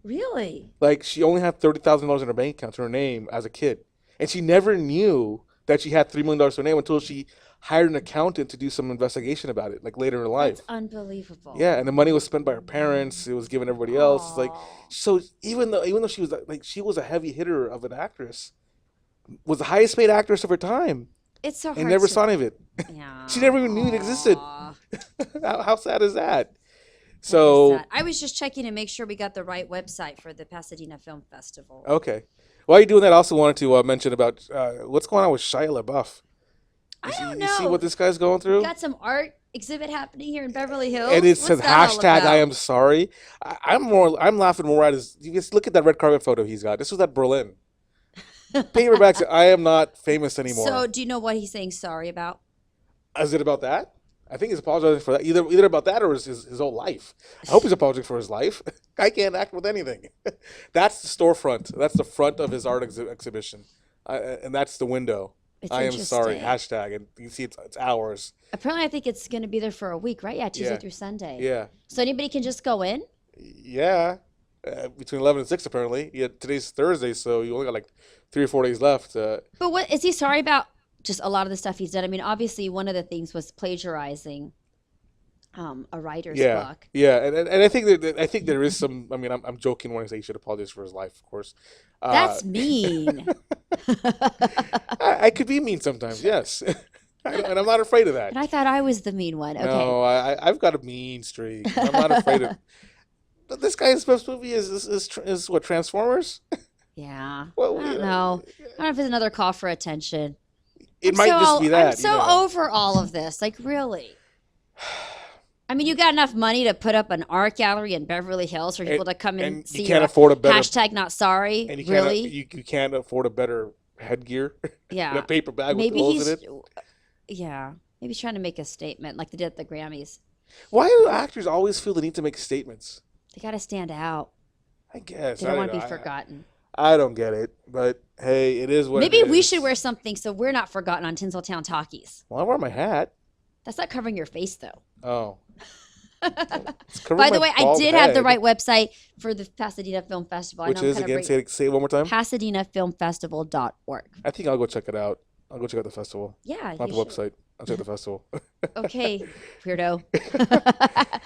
Really? Like she only had $30,000 in her bank account to her name as a kid, and she never knew that she had $3 million to her name until she hired an accountant to do some investigation about it, like later in life. That's unbelievable. Yeah, and the money was spent by her parents. It was given everybody else. It's like, so even though she was like she was a heavy hitter of an actress, was the highest paid actress of her time. It's so hard. And never to- saw any of it. Yeah. She never even knew it existed. how sad is that? So I was just checking to make sure we got the right website for the Pasadena Film Festival. okay, while you're doing that, I also wanted to mention about what's going on with Shia LaBeouf. I don't You see know. what this guy's going through? Got some art exhibit happening here in Beverly Hills. And it What's says that all hashtag I about? am sorry. I'm laughing more at his. You just look at that red carpet photo he's got. This was at Berlin. Paperbacks. I am not famous anymore. So, do you know what he's saying sorry about? Is it about that? I think he's apologizing for that. Either about that or his whole life. I hope he's apologizing for his life. I can't act with anything. That's the storefront. That's the front of his art exhibition, and that's the window. It's I am sorry. interesting. Hashtag, and you can see it's hours. Apparently, I think it's going to be there for a week, right? Yeah, Tuesday Yeah. through Sunday. Yeah. So anybody can just go in? Yeah, between 11 and 6 apparently. Yeah, today's Thursday, so you only got like 3 or 4 days left. But what is he sorry about? Just a lot of the stuff he's done. I mean, obviously, one of the things was plagiarizing a writer's book. Yeah, and I think there is some. I mean, I'm joking when I say he should apologize for his life, of course. That's mean. I could be mean sometimes, yes, and I'm not afraid of that. And I thought I was the mean one. Okay. No, I've got a mean streak. I'm not afraid of. But this guy's best movie is what, Transformers? Yeah. Well, I don't know. I don't know if it's another call for attention. It might just be that. I'm so over all of this. Like, really. I mean, you got enough money to put up an art gallery in Beverly Hills for people to come and and see you can't your afford a better hashtag not sorry. And you Really? can't you can't afford a better headgear. Yeah. And a paper bag Maybe with holes in he's, it. yeah. Maybe he's trying to make a statement like they did at the Grammys. Why do actors always feel the need to make statements? They got to stand out. I guess They don't I want to know. be forgotten. I don't get it, but hey, it is what. Maybe it we is. should wear something so we're not forgotten on TinselTown Talkies. Well, I wear my hat. That's not covering your face, though. Oh. By the way, I did have the right website for the Pasadena Film Festival. I Which know I'm is, kinda again, bring- say it one more time. PasadenaFilmFestival.org. I think I'll go check it out. I'll go check out the festival. Yeah, Not the you website. I'll check the festival. Okay, weirdo.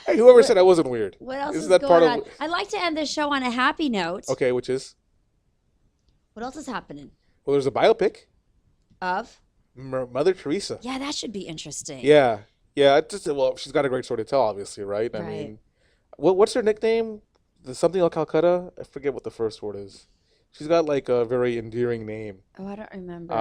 Hey, whoever said I wasn't weird. What else Isn't is that going part on? of? I'd like to end this show on a happy note. Okay, which is? What else is happening? Well, there's a biopic. Of? Mother Teresa. Yeah, that should be interesting. Yeah. Well, she's got a great story to tell, obviously, right? I Right. mean, what's her nickname? Something like Calcutta? I forget what the first word is. She's got like a very endearing name. Oh, I don't remember.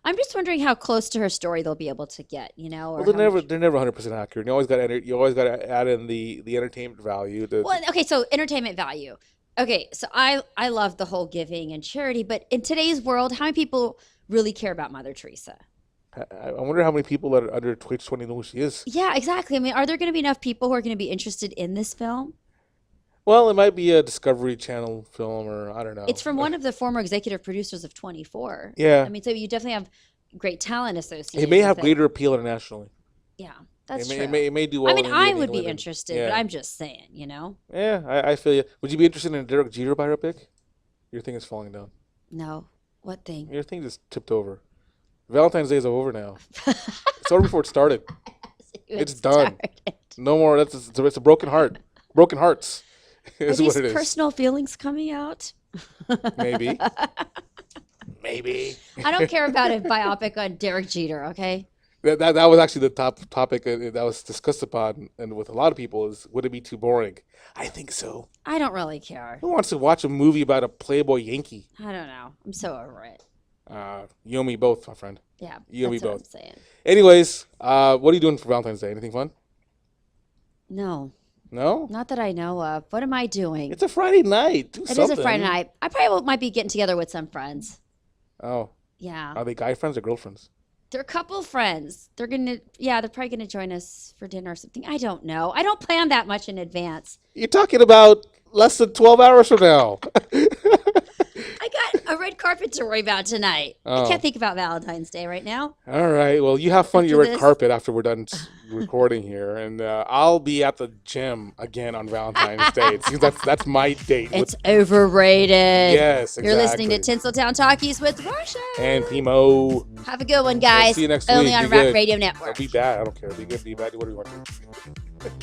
I'm just wondering how close to her story they'll be able to get, you know? Or Well, how much- they're never 100% accurate. You always got to add in the entertainment value. Well, okay, so entertainment value. Okay, so I love the whole giving and charity, but in today's world, how many people really care about Mother Teresa? I wonder how many people that are under age 20 know who she is. Yeah, exactly. I mean, are there going to be enough people who are going to be interested in this film? Well, it might be a Discovery Channel film, or I don't know. It's from one of the former executive producers of 24. Yeah. I mean, so you definitely have great talent associated. It may have with greater appeal internationally. Yeah, that's It true. may do well. I mean, in I India would and be England. interested, Yeah. but I'm just saying, you know. Yeah, I feel you. Would you be interested in a Derek Jeter biopic? Your thing is falling down. No, what thing? Your thing just tipped over. Valentine's Day is over now. It's over before it started. It's done. No more. It's a broken heart. Broken hearts. Are Is these what it is. personal feelings coming out? Maybe. Maybe. I don't care about a biopic on Derek Jeter. Okay. That was actually the top topic that was discussed upon, and with a lot of people, is would it be too boring? I think so. I don't really care. Who wants to watch a movie about a Playboy Yankee? I don't know. I'm so over it. You and me both, my friend. Yeah, You and me that's what both. I'm saying. Anyways, what are you doing for Valentine's Day? Anything fun? No. No? Not that I know of. What am I doing? It's a Friday night. Do It something. is a Friday night. I probably might be getting together with some friends. Oh. Yeah. Are they guy friends or girlfriends? They're a couple friends. They're probably gonna join us for dinner or something. I don't know. I don't plan that much in advance. You're talking about less than 12 hours from now. I got a red carpet to worry about tonight. Oh. I can't think about Valentine's Day right now. All right. Well, you have fun at your After red this. carpet after we're done recording here, and I'll be at the gym again on Valentine's Day. It seems that's my date. It's overrated. Yes, You're listening to exactly. TinselTown Talkies with Russia. And Pimo. Have a good one, guys. We'll see you next Only week. on Be Rap good. Radio Network. Be bad. I don't care. Be good. Be bad. What do you want to do?